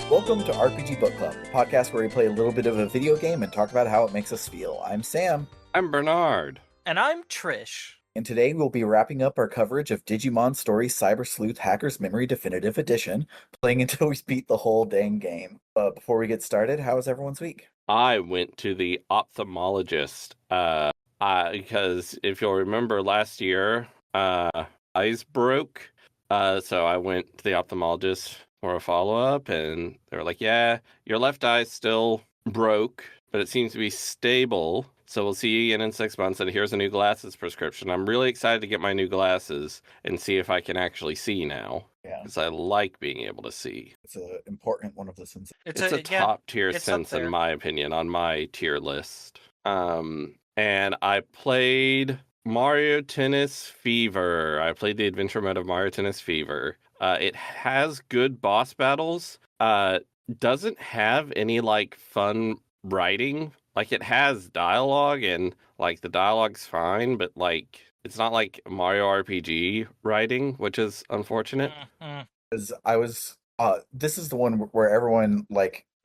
Welcome to RPG Book Club, a podcast where we play a little bit of a video game and talk about how it makes us feel. I'm Sam. I'm Bernard. And I'm Trish. And today we'll be wrapping up our coverage of Digimon Story Cyber Sleuth Hacker's Memory Definitive Edition, playing until we beat the whole dang game. But before we get started, how was everyone's week? I went to the ophthalmologist because if you'll remember last year, eyes broke. So I went to the ophthalmologist for a follow-up, and they were like, yeah, your left eye's still broke, but it seems to be stable. So we'll see you again in 6 months, and here's a new glasses prescription. I'm really excited to get my new glasses and see if I can actually see now. Yeah. Because I like being able to see. It's an important one of the senses. It's a top-tier sense, in my opinion, on my tier list. And I played Mario Tennis Fever. I played the adventure mode of Mario Tennis Fever. It has good boss battles. Doesn't have any, fun writing. It has dialogue, and, the dialogue's fine, but, it's not like Mario RPG writing, which is unfortunate. Because this is the one where everyone,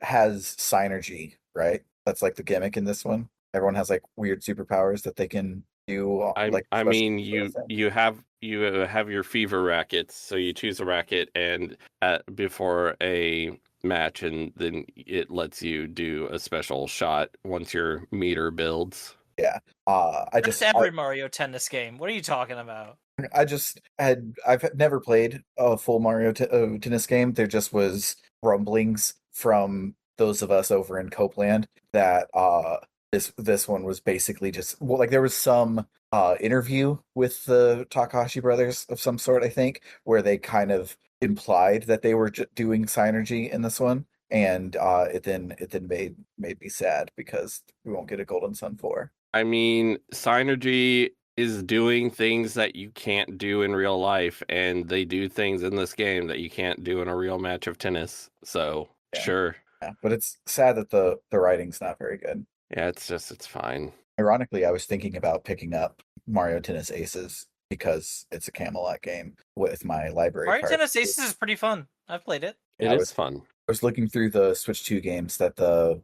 has synergy, right? That's, the gimmick in this one. Everyone has, weird superpowers that they can do. I mean, you have your fever rackets, so you choose a racket and before a match, and then it lets you do a special shot once your meter builds. Yeah. That's every Mario Tennis game. What are you talking about? I've never played a full Mario Tennis game. There just was rumblings from those of us over in Copeland that this one was basically just there was some interview with the Takahashi brothers of some sort, I think, where they kind of implied that they were doing synergy in this one, and it then made me sad because we won't get a Golden Sun 4. I mean, synergy is doing things that you can't do in real life, and they do things in this game that you can't do in a real match of tennis. So yeah. Sure. Yeah, but it's sad that the writing's not very good. Yeah, it's fine. Ironically, I was thinking about picking up Mario Tennis Aces because it's a Camelot game with my library. Mario Tennis Aces is pretty fun. I've played it. It is fun. I was looking through the Switch 2 games that the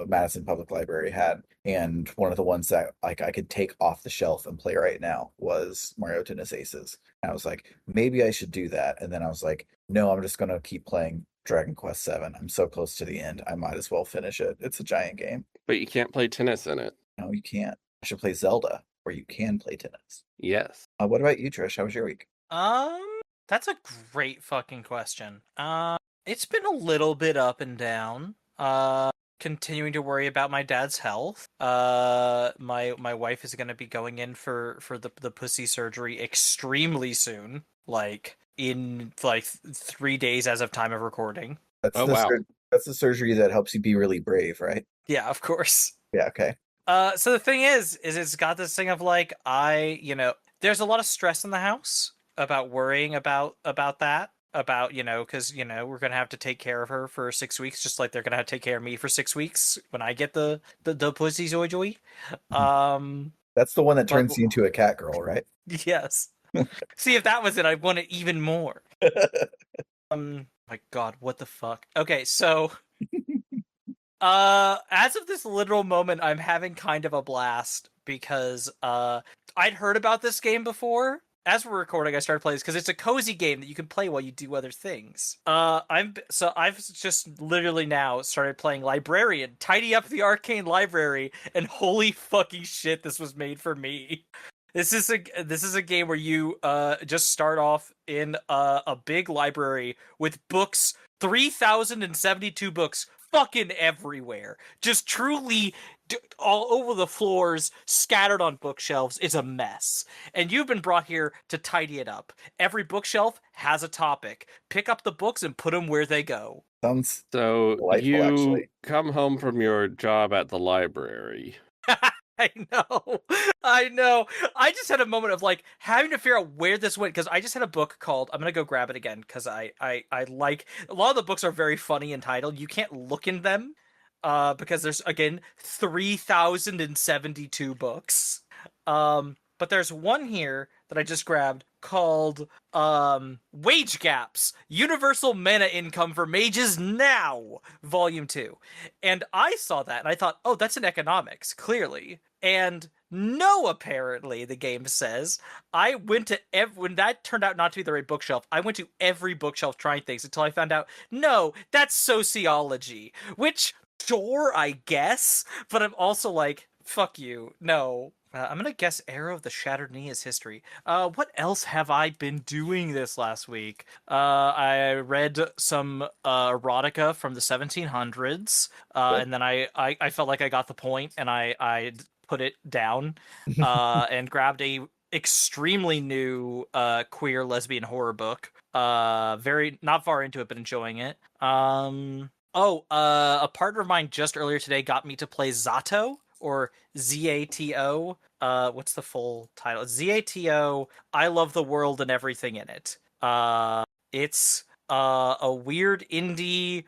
Madison Public Library had, and one of the ones that I could take off the shelf and play right now was Mario Tennis Aces. And I was like, maybe I should do that. And then I was like, no, I'm just going to keep playing Dragon Quest VII. I'm so close to the end. I might as well finish it. It's a giant game. But you can't play tennis in it. No, you can't. I should play Zelda, where you can play tennis. Yes. What about you, Trish? How was your week? That's a great fucking question. It's been a little bit up and down. Continuing to worry about my dad's health. My wife is going to be going in for the pussy surgery extremely soon. In 3 days as of time of recording. That's the surgery that helps you be really brave, right? Yeah, of course. Yeah, okay. So the thing is it's got this thing of there's a lot of stress in the house about worrying about that. Because, we're going to have to take care of her for 6 weeks, just like they're going to have to take care of me for 6 weeks when I get the pussy joy. That's the one that turns you into a cat girl, right? Yes. See, if that was it, I'd want it even more. My God, what the fuck? Okay, so as of this literal moment, I'm having kind of a blast because I'd heard about this game before. As we're recording, I started playing this because it's a cozy game that you can play while you do other things. I've just literally now started playing Librarian, tidy up the arcane library, and holy fucking shit, this was made for me. This is a game where you just start off in a big library with books, 3,072 books, fucking everywhere, just truly all over the floors, scattered on bookshelves. It's a mess, and you've been brought here to tidy it up. Every bookshelf has a topic. Pick up the books and put them where they go. Sounds so delightful, you actually. Come home from your job at the library. I know. I just had a moment of having to figure out where this went, because I just had a book called, I'm gonna go grab it again because I like, a lot of the books are very funny entitled. You can't look in them because there's, again, 3,072 books. But there's one here that I just grabbed called Wage Gaps, Universal Mana Income for Mages Now, Volume 2. And I saw that and I thought, oh, that's an economics, clearly. And no, apparently, the game says. I went to when that turned out not to be the right bookshelf, I went to every bookshelf trying things until I found out, no, that's sociology. Which, sure, I guess, but I'm also like, fuck you, no. I'm gonna guess Arrow of the Shattered Knee is history. What else have I been doing this last week? I read some erotica from the 1700s, and then I felt like I got the point, and I put it down, and grabbed a extremely new queer lesbian horror book. Very not far into it, but enjoying it. A partner of mine just earlier today got me to play Zato, or Zato. What's the full title? Zato, I Love the World and Everything in It. It's a weird indie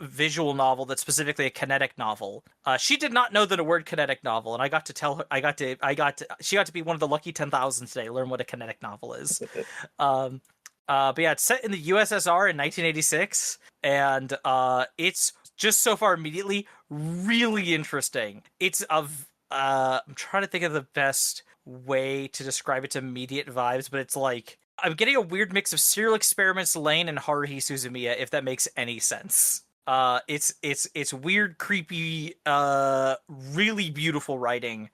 visual novel that's specifically a kinetic novel. She did not know that a word kinetic novel, and I got to tell her, she got to be one of the lucky 10,000 today, learn what a kinetic novel is. But yeah, it's set in the USSR in 1986, and it's just so far immediately really interesting. It's I'm trying to think of the best way to describe its immediate vibes, but it's like I'm getting a weird mix of Serial Experiments Lane and Haruhi Suzumiya, if that makes any sense. It's weird, creepy, really beautiful writing.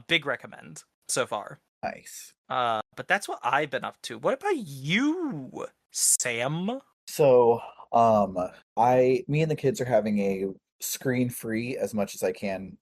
Big recommend so far. Nice. But that's what I've been up to. What about you, Sam? So, me and the kids are having a screen-free, as much as I can,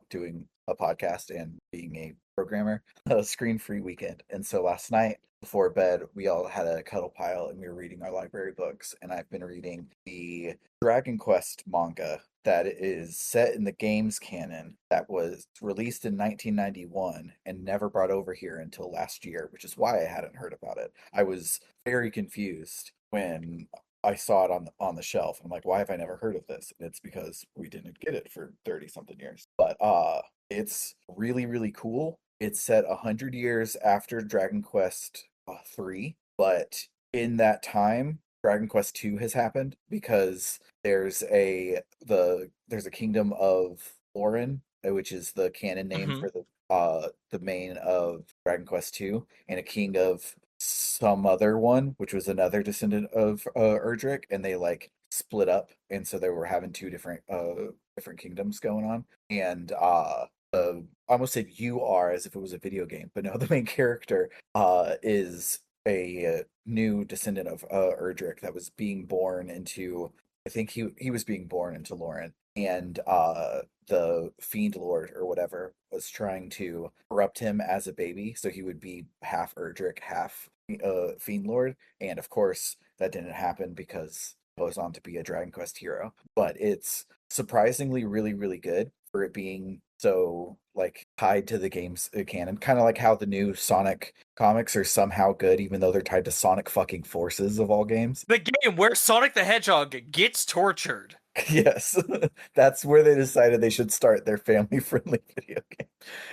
doing a podcast and being a programmer, a screen-free weekend. And so last night before bed, we all had a cuddle pile and we were reading our library books. And I've been reading the Dragon Quest manga that is set in the games canon that was released in 1991 and never brought over here until last year, which is why I hadn't heard about it. I was very confused when I saw it on the shelf. I'm like, why have I never heard of this? And it's because we didn't get it for 30 something years. But it's really, really cool. It's set 100 years after Dragon Quest 3, but in that time Dragon Quest 2 has happened, because there's a kingdom of Lauren, which is the canon name for the main of Dragon Quest 2, and a king of some other one, which was another descendant of Erdrick, and they like split up, and so they were having two different kingdoms going on. And I almost said you are as if it was a video game, but no, the main character is a new descendant of Erdrick that was being born into, I think he was being born into Lauren, and the Fiend Lord or whatever was trying to corrupt him as a baby, so he would be half Erdrick, half Fiend Lord, and of course that didn't happen because he goes on to be a Dragon Quest hero. But it's surprisingly really, really good for it being so like tied to the game's canon, kind of like how the new Sonic comics are somehow good even though they're tied to Sonic fucking Forces of all games. The game where Sonic the Hedgehog gets tortured. Yes, that's where they decided they should start their family-friendly video game,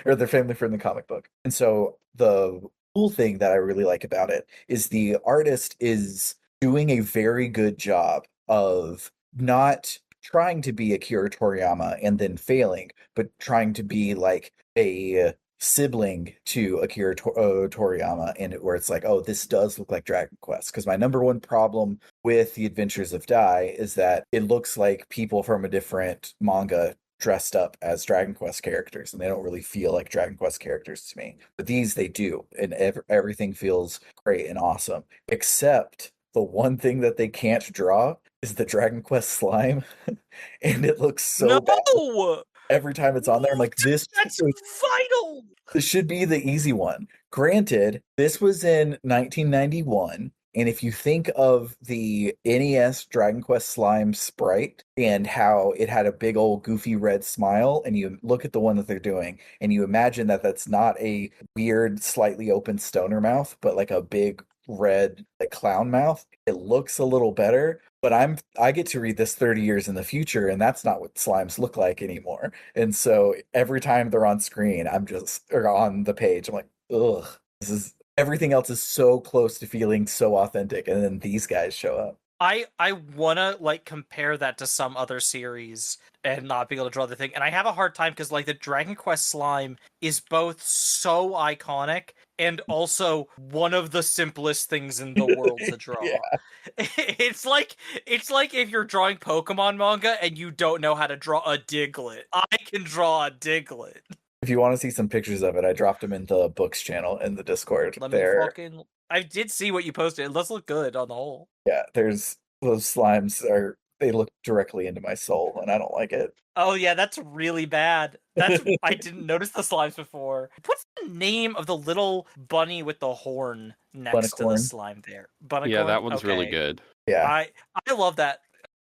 or their family-friendly comic book. And so the cool thing that I really like about it is the artist is doing a very good job of not trying to be Akira Toriyama and then failing, but trying to be like a sibling to Akira Toriyama, and where it's like, oh, this does look like Dragon Quest. Because my number one problem with The Adventures of Dai is that it looks like people from a different manga dressed up as Dragon Quest characters, and they don't really feel like Dragon Quest characters to me. But these they do, and everything feels great and awesome, except the one thing that they can't draw is the Dragon Quest slime, and it looks so bad every time it's on there. I'm like, that's vital. This should be the easy one. Granted, this was in 1991, and if you think of the NES Dragon Quest slime sprite and how it had a big old goofy red smile, and you look at the one that they're doing, and you imagine that that's not a weird, slightly open stoner mouth, but like a big red like clown mouth, it looks a little better. But I get to read this 30 years in the future, and that's not what slimes look like anymore. And so every time they're on screen, or on the page, I'm like, ugh, everything else is so close to feeling so authentic, and then these guys show up. I wanna like compare that to some other series and not be able to draw the thing, and I have a hard time because like the Dragon Quest slime is both so iconic and also one of the simplest things in the world to draw. Yeah. It's like if you're drawing Pokemon manga and you don't know how to draw a Diglett. I can draw a Diglett. If you want to see some pictures of it, I dropped them in the books channel in the Discord. I did see what you posted. It does look good on the whole. Yeah, there's those slimes they look directly into my soul, and I don't like it. Oh yeah, that's really bad. I didn't notice the slimes before. What's the name of the little bunny with the horn next to the slime there? Bunnicorn? Yeah, that one's really good. Yeah. I love that.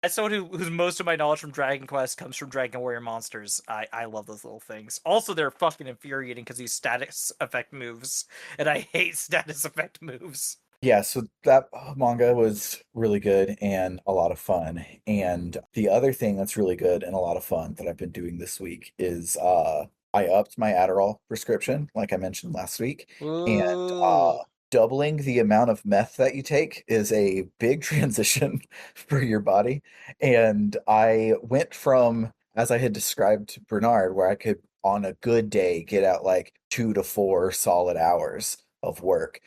As someone who's most of my knowledge from Dragon Quest comes from Dragon Warrior Monsters, I love those little things. Also, they're fucking infuriating because these status effect moves, and I hate status effect moves. Yeah, so that manga was really good and a lot of fun. And the other thing that's really good and a lot of fun that I've been doing this week is I upped my Adderall prescription, like I mentioned last week. And doubling the amount of meth that you take is a big transition for your body. And I went from, as I had described to Bernard, where I could, on a good day, get out like 2 to 4 solid hours of work.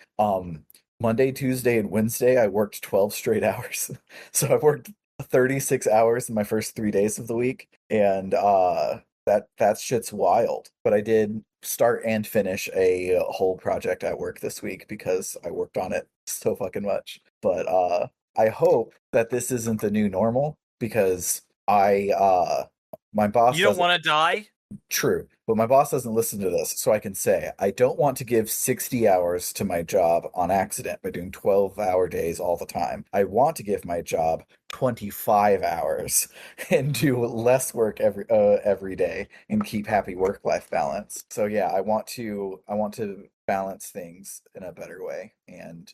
Monday, Tuesday, and Wednesday, I worked 12 straight hours. So I worked 36 hours in my first 3 days of the week. And that shit's wild. But I did start and finish a whole project at work this week because I worked on it so fucking much. But I hope that this isn't the new normal because my boss. You don't want to die? True, but my boss doesn't listen to this, so I can say I don't want to give 60 hours to my job on accident by doing 12-hour days all the time. I want to give my job 25 hours and do less work every day and keep happy work-life balance. So yeah, I want to balance things in a better way, and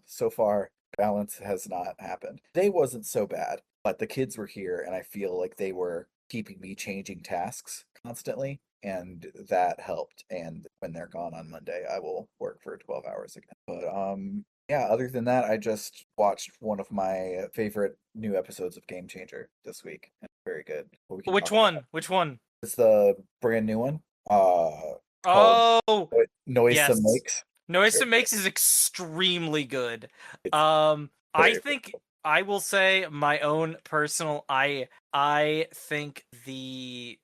so far balance has not happened. Today wasn't so bad, but the kids were here, and I feel like they were keeping me changing tasks constantly, and that helped. And when they're gone on Monday, I will work for 12 hours again. But yeah, other than that, I just watched one of my favorite new episodes of Game Changer this week. Very good. Which one? Which one? It's the brand new one. Oh, Noisome Makes. Noisome Makes is extremely good. I think I will say my own personal. I think the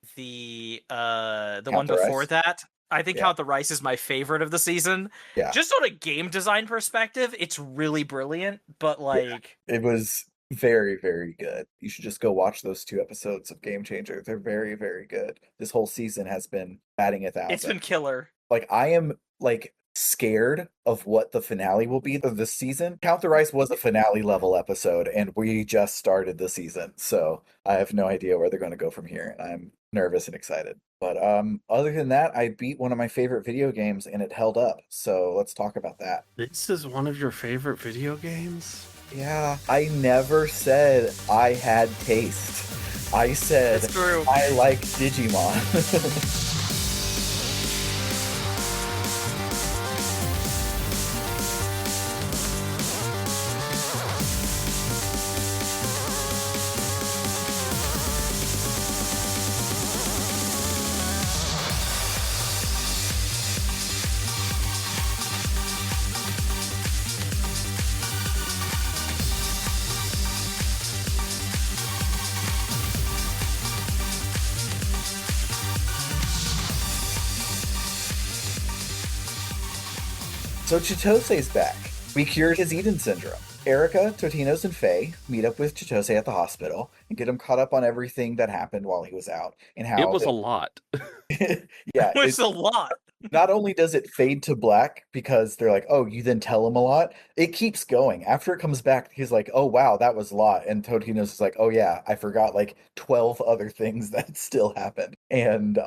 one before that. I think Count the Rice is my favorite of the season. Yeah. Just on a game design perspective, it's really brilliant. But like, it was very, very good. You should just go watch those 2 episodes of Game Changer. They're very, very good. This whole season has been batting 1,000. It's been killer. Like I am like scared of what the finale will be of this season. Count the Rice was a finale level episode, and we just started the season, so I have no idea where they're going to go from here. I'm nervous and excited. But other than that, I beat one of my favorite video games, and it held up. So let's talk about that. This is one of your favorite video games? Yeah, I never said I had taste. I said I like Digimon. So Chitose's back. We cured his Eden syndrome. Erica, Totinos, and Faye meet up with Chitose at the hospital and get him caught up on everything that happened while he was out and how it was a lot. Yeah, it's a lot. Not only does it fade to black because they're like, oh, you then tell him a lot. It keeps going. After it comes back, he's like, oh wow, that was a lot. And Totinos is like, oh yeah, I forgot like 12 other things that still happened. And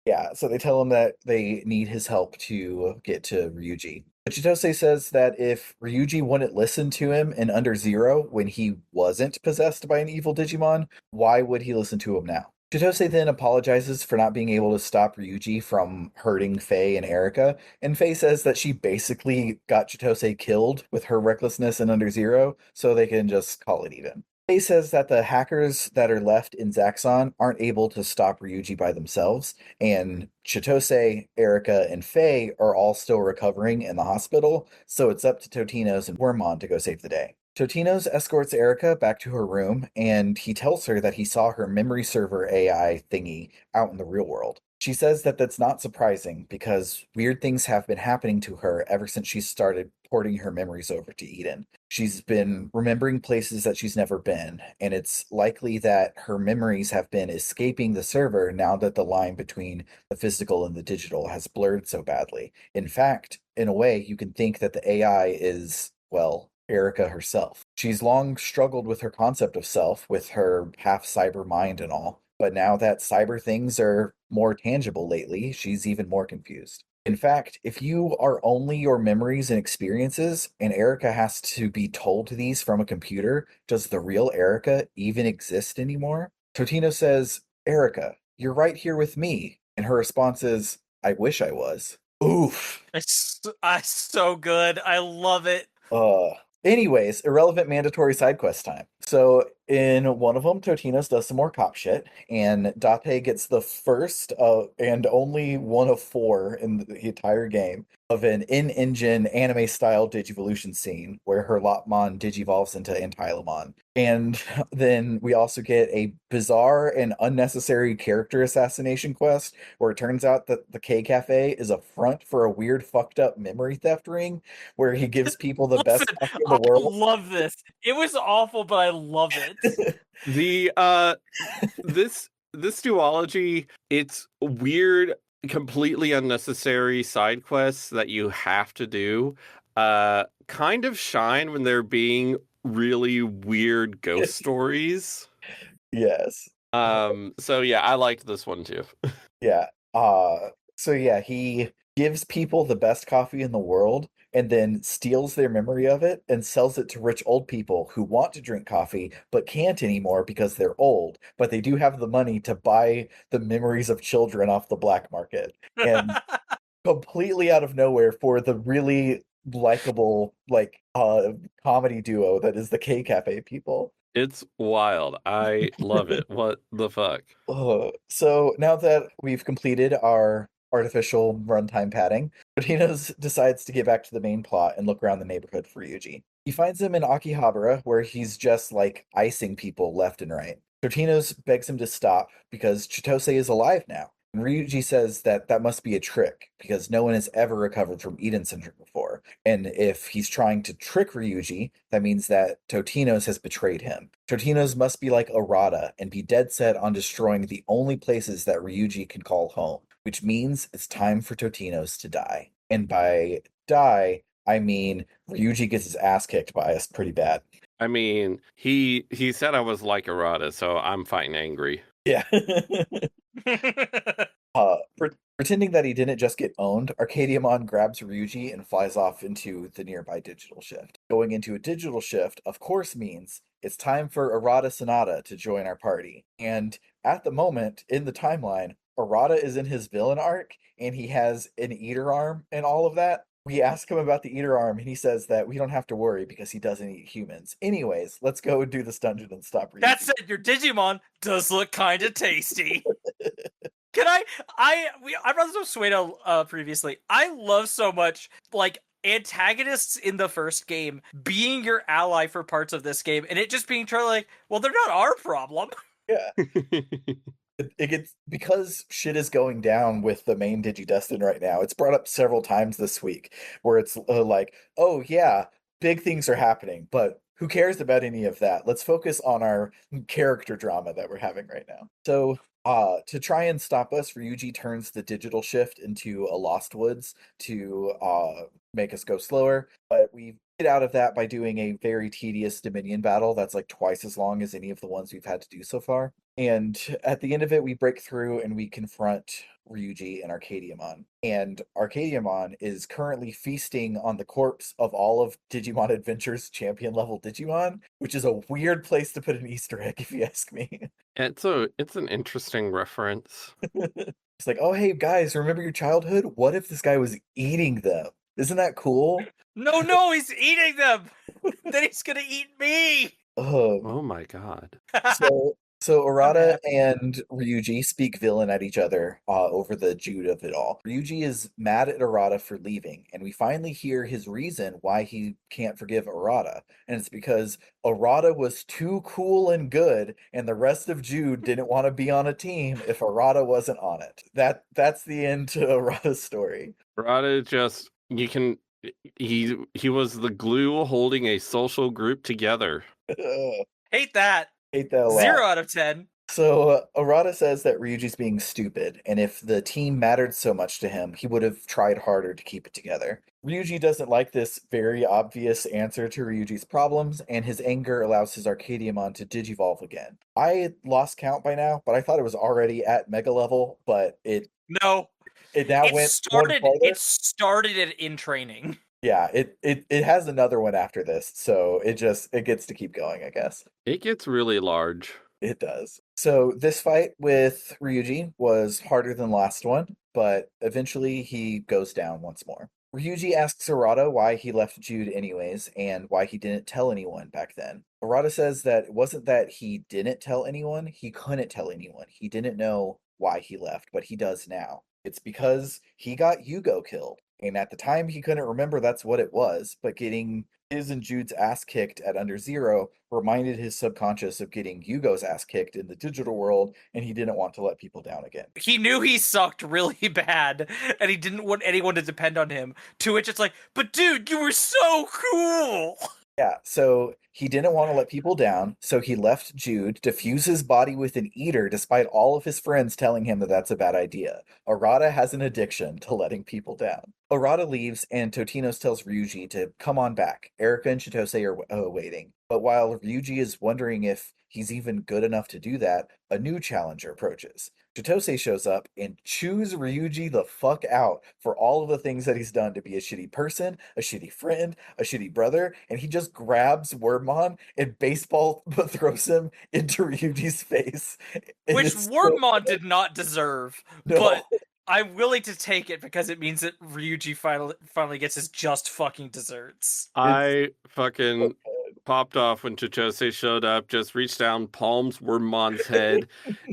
Yeah, so they tell him that they need his help to get to Ryuji. But Chitose says that if Ryuji wouldn't listen to him in Under Zero when he wasn't possessed by an evil Digimon, why would he listen to him now? Chitose then apologizes for not being able to stop Ryuji from hurting Faye and Erika, and Faye says that she basically got Chitose killed with her recklessness in Under Zero, so they can just call it even. Faye says that the hackers that are left in Zaxxon aren't able to stop Ryuji by themselves, and Chitose, Erika, and Faye are all still recovering in the hospital, so it's up to Totinos and Wormmon to go save the day. Totinos escorts Erika back to her room, and he tells her that he saw her memory server AI thingy out in the real world. She says that that's not surprising because weird things have been happening to her ever since she started porting her memories over to Eden. She's been remembering places that she's never been, and it's likely that her memories have been escaping the server now that the line between the physical and the digital has blurred so badly. In fact, in a way, you can think that the AI is, well, Erika herself. She's long struggled with her concept of self, with her half cyber mind and all, but now that cyber things are more tangible lately, she's even more confused. In fact, if you are only your memories and experiences, and Erika has to be told these from a computer, does the real Erika even exist anymore? Totino says, Erika, you're right here with me. And her response is, I wish I was. Oof. It's so good. I love it. Uh, Anyways, irrelevant mandatory side quest time. So in one of them, Totinos does some more cop shit, and Date gets the first and only one of four in the entire game of an in-engine anime-style Digivolution scene where her Lopmon digivolves into Antilamon. And then we also get a bizarre and unnecessary character assassination quest where it turns out that the K Cafe is a front for a weird fucked up memory theft ring where he gives people the best Listen, coffee in the I world. love this. It was awful, but I love it. The this duology, it's weird, completely unnecessary side quests that you have to do kind of shine when they're being really weird ghost stories. Yes. So yeah, I liked this one too. Yeah. So yeah, he gives people the best coffee in the world and then steals their memory of it and sells it to rich old people who want to drink coffee but can't anymore because they're old, but they do have the money to buy the memories of children off the black market. And completely out of nowhere for the really likable comedy duo that is the K Cafe people. It's wild. I love it. What the fuck? So now that we've completed our artificial runtime padding, Martinez decides to get back to the main plot and look around the neighborhood for Yuji. He finds him in Akihabara, where he's just like icing people left and right. Tortinos begs him to stop because Chitose is alive now. And Ryuji says that that must be a trick because no one has ever recovered from Eden Syndrome before. And if he's trying to trick Ryuji, that means that Totinos has betrayed him. Totinos must be like Arata and be dead set on destroying the only places that Ryuji can call home, which means it's time for Totinos to die. And by die, I mean Ryuji gets his ass kicked by us pretty bad. I mean, he said I was like Arata, so I'm fighting angry. Yeah. Pretending that he didn't just get owned, Arcadiamon grabs Ryuji and flies off into the nearby digital shift. Going into a digital shift, of course, means it's time for Arata Sonata to join our party. And at the moment, in the timeline, Arata is in his villain arc, and he has an eater arm and all of that. We ask him about the eater arm, and he says that we don't have to worry because he doesn't eat humans. Anyways, let's go do this dungeon and stop Ryuji. That said, your Digimon does look kind of tasty. Can I brought this up Suedo previously. I love so much like antagonists in the first game being your ally for parts of this game, and it just being totally like, well, they're not our problem. Yeah. It gets because shit is going down with the main Digidestin right now. It's brought up several times this week where it's like, oh yeah, big things are happening, but who cares about any of that? Let's focus on our character drama that we're having right now. So to try and stop us, Ryuji turns the digital shift into a Lost Woods to make us go slower. But we get out of that by doing a very tedious Dominion battle that's like twice as long as any of the ones we've had to do so far. And at the end of it, we break through and we confront Ryuji and Arcadiamon. And Arcadiamon is currently feasting on the corpse of all of Digimon Adventure's champion level Digimon, which is a weird place to put an Easter egg, if you ask me. It's an interesting reference. It's like, oh, hey, guys, remember your childhood? What if this guy was eating them? Isn't that cool? No, he's eating them! Then he's gonna eat me! Oh my god. So Arata and Ryuji speak villain at each other over the Jude of it all. Ryuji is mad at Arata for leaving, and we finally hear his reason why he can't forgive Arata. And it's because Arata was too cool and good, and the rest of Jude didn't want to be on a team if Arata wasn't on it. That's the end to Arata's story. Arata he was the glue holding a social group together. Hate that. Hate that a lot. 0 out of 10. So Arata says that Ryuji's being stupid, and if the team mattered so much to him, he would have tried harder to keep it together. Ryuji doesn't like this very obvious answer to Ryuji's problems, and his anger allows his Arcadiamon to digivolve again. I lost count by now, but I thought it was already at mega level, but it now went started. one farther. It started it in training. Yeah, it has another one after this, so it gets to keep going, I guess. It gets really large. It does. So this fight with Ryuji was harder than the last one, but eventually he goes down once more. Ryuji asks Arata why he left Jude anyways, and why he didn't tell anyone back then. Arata says that it wasn't that he didn't tell anyone, he couldn't tell anyone. He didn't know why he left, but he does now. It's because he got Yugo killed. And at the time, he couldn't remember that's what it was, but getting his and Jude's ass kicked at Under Zero reminded his subconscious of getting Yugo's ass kicked in the digital world, and he didn't want to let people down again. He knew he sucked really bad, and he didn't want anyone to depend on him, to which it's like, but dude, you were so cool! Yeah, so he didn't want to let people down, so he left Jude to fuse his body with an eater despite all of his friends telling him that that's a bad idea. Arata has an addiction to letting people down. Arata leaves, and Totinos tells Ryuji to come on back. Erika and Chitose are waiting. But while Ryuji is wondering if he's even good enough to do that, a new challenger approaches. Chitose shows up and chews Ryuji the fuck out for all of the things that he's done to be a shitty person, a shitty friend, a shitty brother, and he just grabs Wormmon and baseball throws him into Ryuji's face. Which Wormmon did not deserve, but I'm willing to take it because it means that Ryuji finally gets his just fucking desserts. I fucking popped off when Chitose showed up, just reached down, palms Wormmon's head,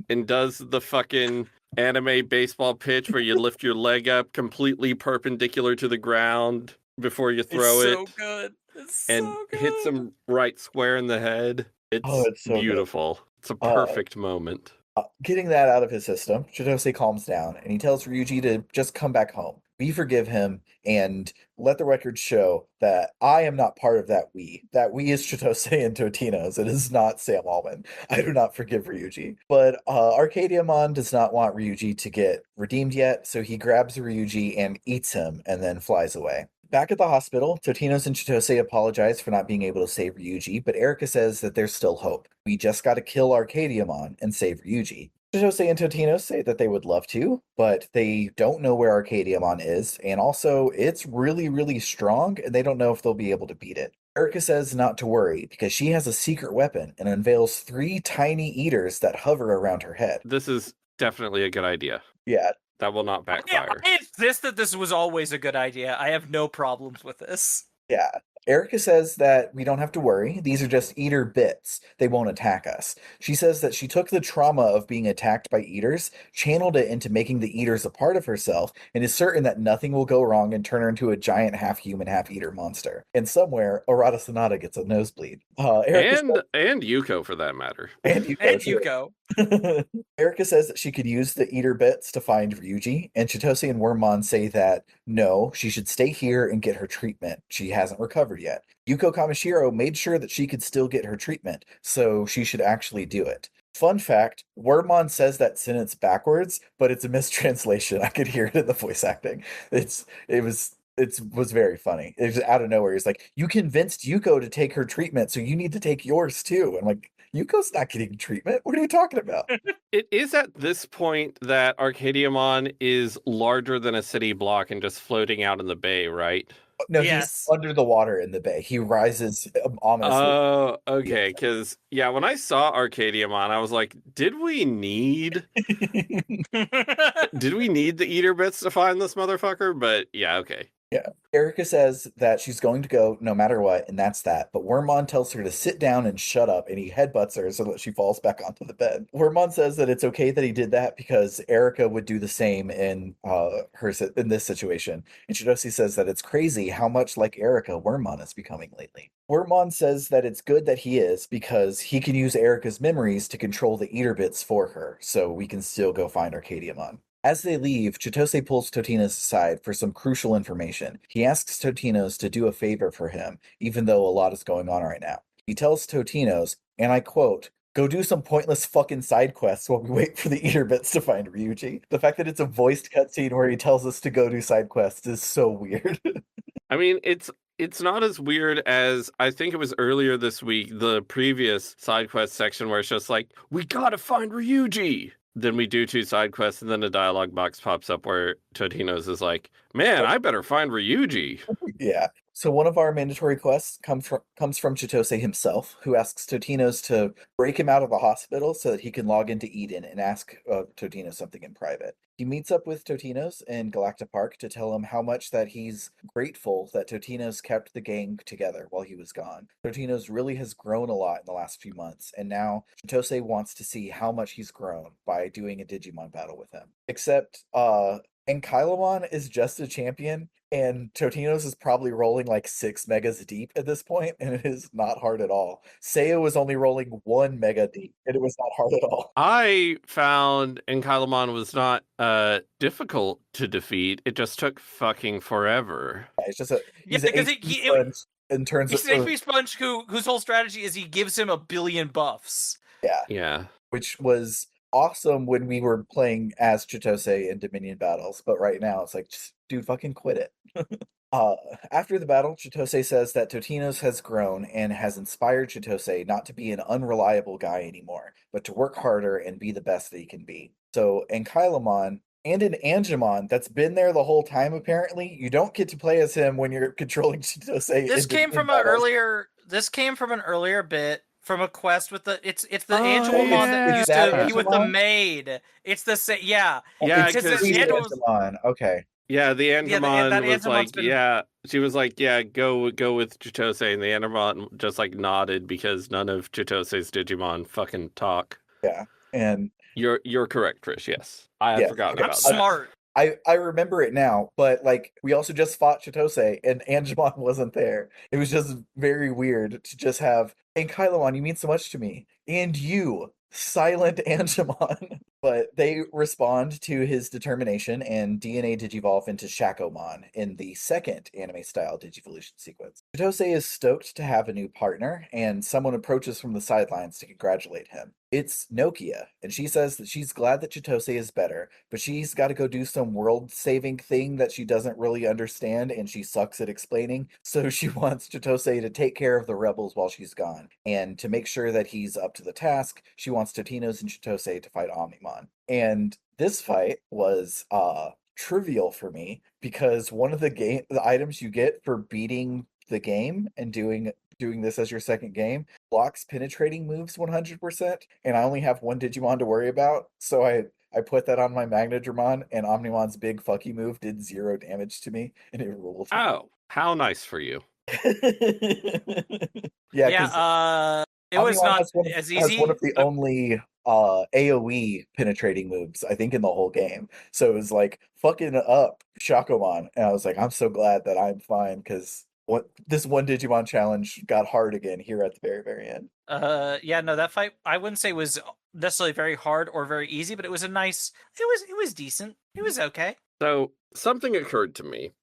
and does the fucking anime baseball pitch where you lift your leg up completely perpendicular to the ground before you throw it. So good. It's and so good. Hits him right square in the head. It's so beautiful. Good. It's a perfect moment. Getting that out of his system, Chitose calms down, and he tells Ryuji to just come back home. We forgive him, and let the record show that I am not part of that we. That we is Chitose and Totinos. It is not Sam Allman. I do not forgive Ryuji. But Arcadiamon does not want Ryuji to get redeemed yet, so he grabs Ryuji and eats him, and then flies away. Back at the hospital, Totinos and Chitose apologize for not being able to save Ryuji, but Erika says that there's still hope. We just gotta kill Arcadiamon and save Ryuji. Chitose and Totinos say that they would love to, but they don't know where Arcadiamon is, and also it's really, really strong, and they don't know if they'll be able to beat it. Erika says not to worry, because she has a secret weapon and unveils 3 tiny eaters that hover around her head. This is definitely a good idea. Yeah. That will not backfire. I insist that this was always a good idea. I have no problems with this. Yeah. Erika says that we don't have to worry. These are just eater bits. They won't attack us. She says that she took the trauma of being attacked by eaters, channeled it into making the eaters a part of herself, and is certain that nothing will go wrong and turn her into a giant half-human, half-eater monster. And somewhere, Arata Sonata gets a nosebleed. And Yuko, for that matter. And Yuko. Erika says that she could use the eater bits to find Ryuji, and Chitose and Wormmon say that no, she should stay here and get her treatment. She hasn't recovered yet. Yuko Kamishiro made sure that she could still get her treatment, so she should actually do it. Fun fact, Wormmon says that sentence backwards, but it's a mistranslation. I could hear it in the voice acting. It was It was very funny. It was out of nowhere. He's like, you convinced Yuko to take her treatment, so you need to take yours too. I'm like, Yuko's not getting treatment. What are you talking about? It is at this point that Arcadiamon is larger than a city block and just floating out in the bay, right? No, Yes. he's under the water in the bay. He rises ominously. Oh, okay. Because, yeah, when I saw Arcadiamon, I was like, did we need the eater bits to find this motherfucker? But yeah, okay. Yeah. Erica says that she's going to go no matter what, and that's that. But Wormmon tells her to sit down and shut up, and he headbutts her so that she falls back onto the bed. Wormmon says that it's okay that he did that because Erica would do the same in in this situation. And Chitose says that it's crazy how much like Erica Wormmon is becoming lately. Wormmon says that it's good that he is because he can use Erica's memories to control the eater bits for her, so we can still go find Arcadiamon. As they leave, Chitose pulls Totinos aside for some crucial information. He asks Totinos to do a favor for him, even though a lot is going on right now. He tells Totinos, and I quote, go do some pointless fucking side quests while we wait for the eater bits to find Ryuji. The fact that it's a voiced cutscene where he tells us to go do side quests is so weird. I mean, it's not as weird as I think it was earlier this week, the previous side quest section where it's just like, we gotta find Ryuji. Then we do 2 side quests, and then a dialogue box pops up where Totinos is like, man, I better find Ryuji. Yeah. So one of our mandatory quests comes from Chitose himself, who asks Totinos to break him out of the hospital so that he can log into Eden and ask Totinos something in private. He meets up with Totinos in Galacta Park to tell him how much that he's grateful that Totinos kept the gang together while he was gone. Totinos really has grown a lot in the last few months, and now Chitose wants to see how much he's grown by doing a Digimon battle with him. Except, Ankylomon is just a champion, and Totinos is probably rolling like 6 megas deep at this point, and it is not hard at all. Seiya was only rolling 1 mega deep, and it was not hard at all. I found Ankylomon was not difficult to defeat. It just took fucking forever. Yeah, it's just he's an HP sponge in terms he's an HP sponge whose whole strategy is he gives him a billion buffs. Yeah. Which was awesome when we were playing as Chitose in Dominion battles, but right now it's like, just, dude, fucking quit it. After the battle, Chitose says that Totinos has grown and has inspired Chitose not to be an unreliable guy anymore, but to work harder and be the best that he can be. So Ankylomon and an Angemon that's been there the whole time, apparently, you don't get to play as him when you're controlling Chitose. This came from an earlier bit. From a quest with it's the Angemon that used to be with the maid. It's the same, yeah. It's the Angemon. Okay. Yeah, the Angemon was like, she was like, go with Chitose, and the Angemon just like nodded because none of Chitose's Digimon fucking talk. Yeah, and you're correct, Chris. Yes, I had forgotten about that. I'm smart. I remember it now, but like we also just fought Chitose and Angemon wasn't there. It was just very weird to just have, Ankylomon, you mean so much to me. And you, silent Angemon. But they respond to his determination and DNA digivolve into Shakomon in the second anime-style digivolution sequence. Chitose is stoked to have a new partner, and someone approaches from the sidelines to congratulate him. It's Nokia, and she says that she's glad that Chitose is better, but she's got to go do some world-saving thing that she doesn't really understand, and she sucks at explaining, so she wants Chitose to take care of the rebels while she's gone. And to make sure that he's up to the task, she wants Totinos and Chitose to fight Omnimon. And this fight was trivial for me because one of the items you get for beating the game and doing this as your second game blocks penetrating moves 100%, and I only have one Digimon to worry about, so I put that on my Magnadramon, and Omnimon's big fuck you move did 0 damage to me, and it ruled. Oh, how nice for you. Yeah, it was not as easy. Has one of the only AoE penetrating moves, I think, in the whole game. So it was like fucking up Shakomon. And I was like, I'm so glad that I'm fine because this one Digimon challenge got hard again here at the very, very end. That fight I wouldn't say was necessarily very hard or very easy, but it was it was decent. It was okay. So something occurred to me.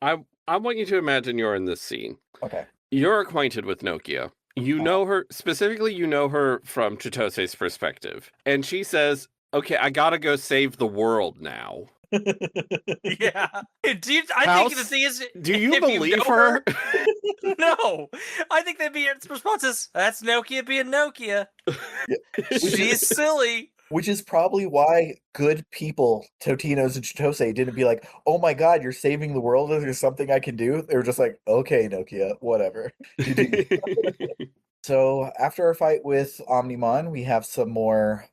I want you to imagine you're in this scene. Okay. You're acquainted with Nokia. You know her, specifically, you know her from Chitose's perspective. And she says, okay, I gotta go save the world now. Yeah. I think the thing is, do you believe her? No. I think that'd be its response is, that's Nokia being Nokia. She's silly. Which is probably why good people, Totinos and Chitose, didn't be like, oh my god, you're saving the world, is there something I can do? They were just like, okay, Nokia, whatever. You do. So after our fight with Omnimon, we have some more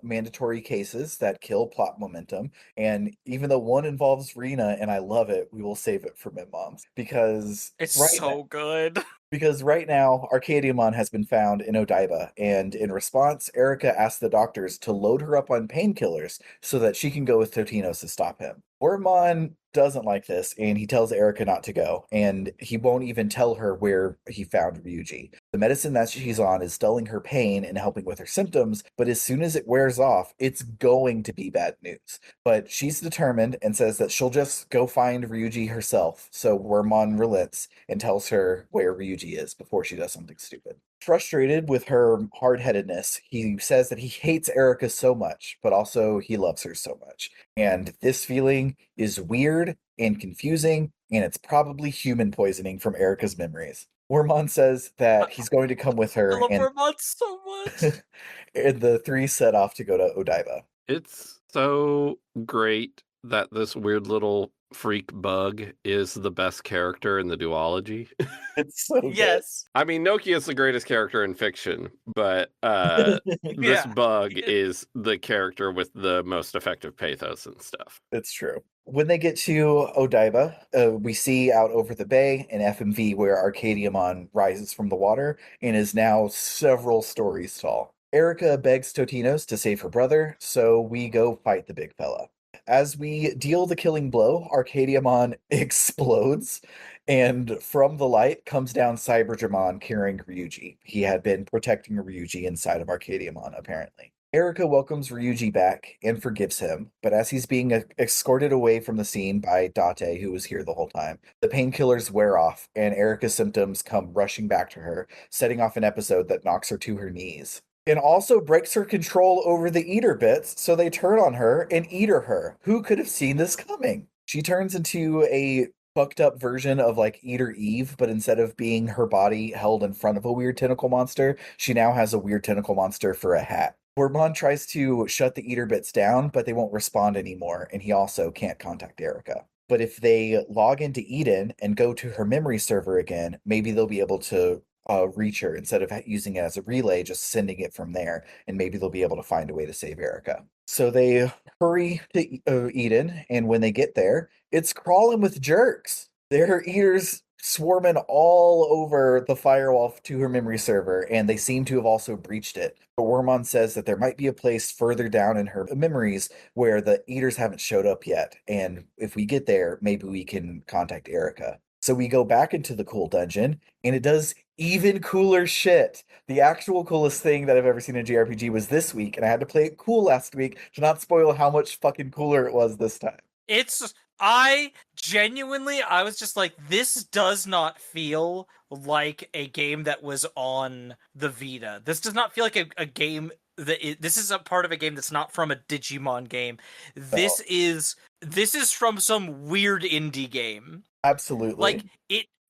mandatory cases that kill plot momentum. And even though one involves Rena, and I love it, we will save it for Mid-Moms. Because it's so good. Because right now, Arcadiamon has been found in Odaiba, and in response, Erica asks the doctors to load her up on painkillers so that she can go with Totinos to stop him. Ormon doesn't like this, and he tells Erica not to go, and he won't even tell her where he found Ryuji. The medicine that she's on is dulling her pain and helping with her symptoms, but as soon as it wears off, it's going to be bad news. But she's determined and says that she'll just go find Ryuji herself, so Wormmon relents and tells her where Ryuji is before she does something stupid. Frustrated with her hard-headedness, he says that he hates Erica so much, but also he loves her so much. And this feeling is weird and confusing, and it's probably human poisoning from Erica's memories. Wormmon says that he's going to come with her. I love Wormmon so much. And the three set off to go to Odaiba. It's so great that this weird little freak bug is the best character in the duology. It's so good. Yes. I mean, Nokia is the greatest character in fiction, but this bug is the character with the most effective pathos and stuff. It's true. When they get to Odaiba, we see out over the bay an FMV where Arcadiamon rises from the water and is now several stories tall. Erica begs Totinos to save her brother, so we go fight the big fella. As we deal the killing blow, Arcadiamon explodes, and from the light comes down Cyberdramon carrying Ryuji. He had been protecting Ryuji inside of Arcadiamon, apparently. Erica welcomes Ryuji back and forgives him, but as he's being escorted away from the scene by Date, who was here the whole time, the painkillers wear off, and Erica's symptoms come rushing back to her, setting off an episode that knocks her to her knees. And also breaks her control over the eater bits, so they turn on her and eater her. Who could have seen this coming? She turns into a fucked up version of like Eater Eve, but instead of being her body held in front of a weird tentacle monster, she now has a weird tentacle monster for a hat. Wormmon tries to shut the eater bits down, but they won't respond anymore, and he also can't contact Erica. But if they log into Eden and go to her memory server again, maybe they'll be able to reach her instead of using it as a relay, just sending it from there, and maybe they'll be able to find a way to save Erica. So they hurry to Eden, and when they get there, it's crawling with jerks. Their eaters swarming all over the firewall to her memory server, and they seem to have also breached it. But Wormmon says that there might be a place further down in her memories where the eaters haven't showed up yet, and if we get there, maybe we can contact Erica. So we go back into the cool dungeon, and it does even cooler shit. The actual coolest thing that I've ever seen in a JRPG was this week, and I had to play it cool last week to not spoil how much fucking cooler it was this time. I was just like, this does not feel like a game that was on the Vita. This does not feel like a game this is a part of a game that's not from a Digimon game. This is from some weird indie game. Absolutely. Like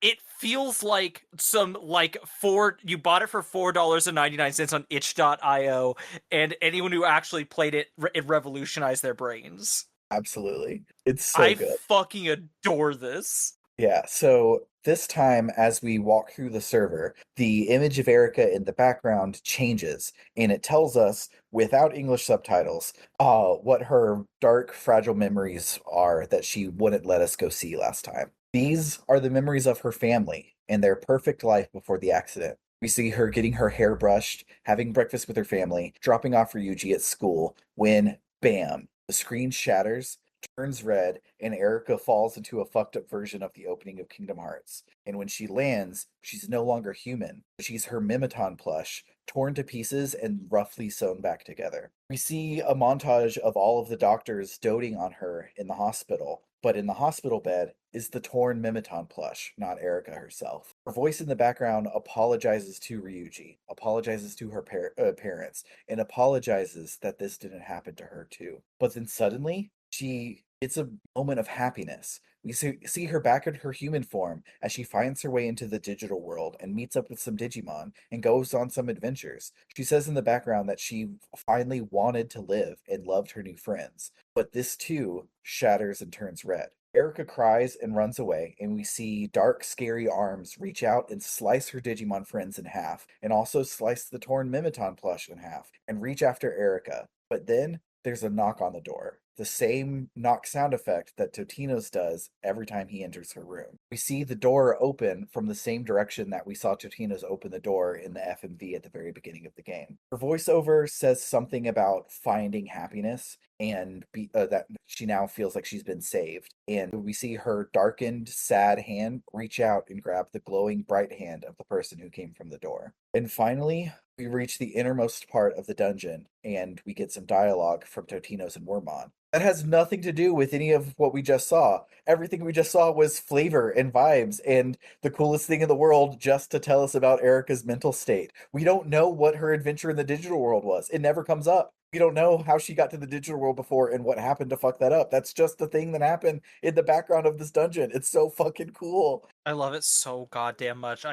it feels like you bought it for $4.99 on itch.io, and anyone who actually played it revolutionized their brains. Absolutely. It's so good. I fucking adore this. Yeah, so this time as we walk through the server, the image of Erica in the background changes, and it tells us, without English subtitles, what her dark, fragile memories are that she wouldn't let us go see last time. These are the memories of her family and their perfect life before the accident. We see her getting her hair brushed, having breakfast with her family, dropping off Ryuji at school, when, bam, the screen shatters, turns red, and Erica falls into a fucked up version of the opening of Kingdom Hearts. And when she lands, she's no longer human. She's her Mimiton plush, torn to pieces and roughly sewn back together. We see a montage of all of the doctors doting on her in the hospital, but in the hospital bed is the torn Mimiton plush, not Erica herself. Her voice in the background apologizes to Ryuji, apologizes to her parents, and apologizes that this didn't happen to her too. But then suddenly, she It's a moment of happiness. We see her back in her human form as she finds her way into the digital world and meets up with some Digimon and goes on some adventures. She says in the background that she finally wanted to live and loved her new friends. But this too shatters and turns red. Erica cries and runs away, and we see dark, scary arms reach out and slice her Digimon friends in half, and also slice the torn Mimiton plush in half, and reach after Erica. But then there's a knock on the door. The same knock sound effect that Totino's does every time he enters her room. We see the door open from the same direction that we saw Totino's open the door in the FMV at the very beginning of the game. Her voiceover says something about finding happiness and that she now feels like she's been saved. And we see her darkened, sad hand reach out and grab the glowing, bright hand of the person who came from the door. And finally, we reach the innermost part of the dungeon and we get some dialogue from Totino's and Wormmon. That has nothing to do with any of what we just saw. Everything we just saw was flavor and vibes and the coolest thing in the world just to tell us about Erica's mental state. We don't know what her adventure in the digital world was. It never comes up. We don't know how she got to the digital world before and what happened to fuck that up. That's just the thing that happened in the background of this dungeon. It's so fucking cool. I love it so goddamn much.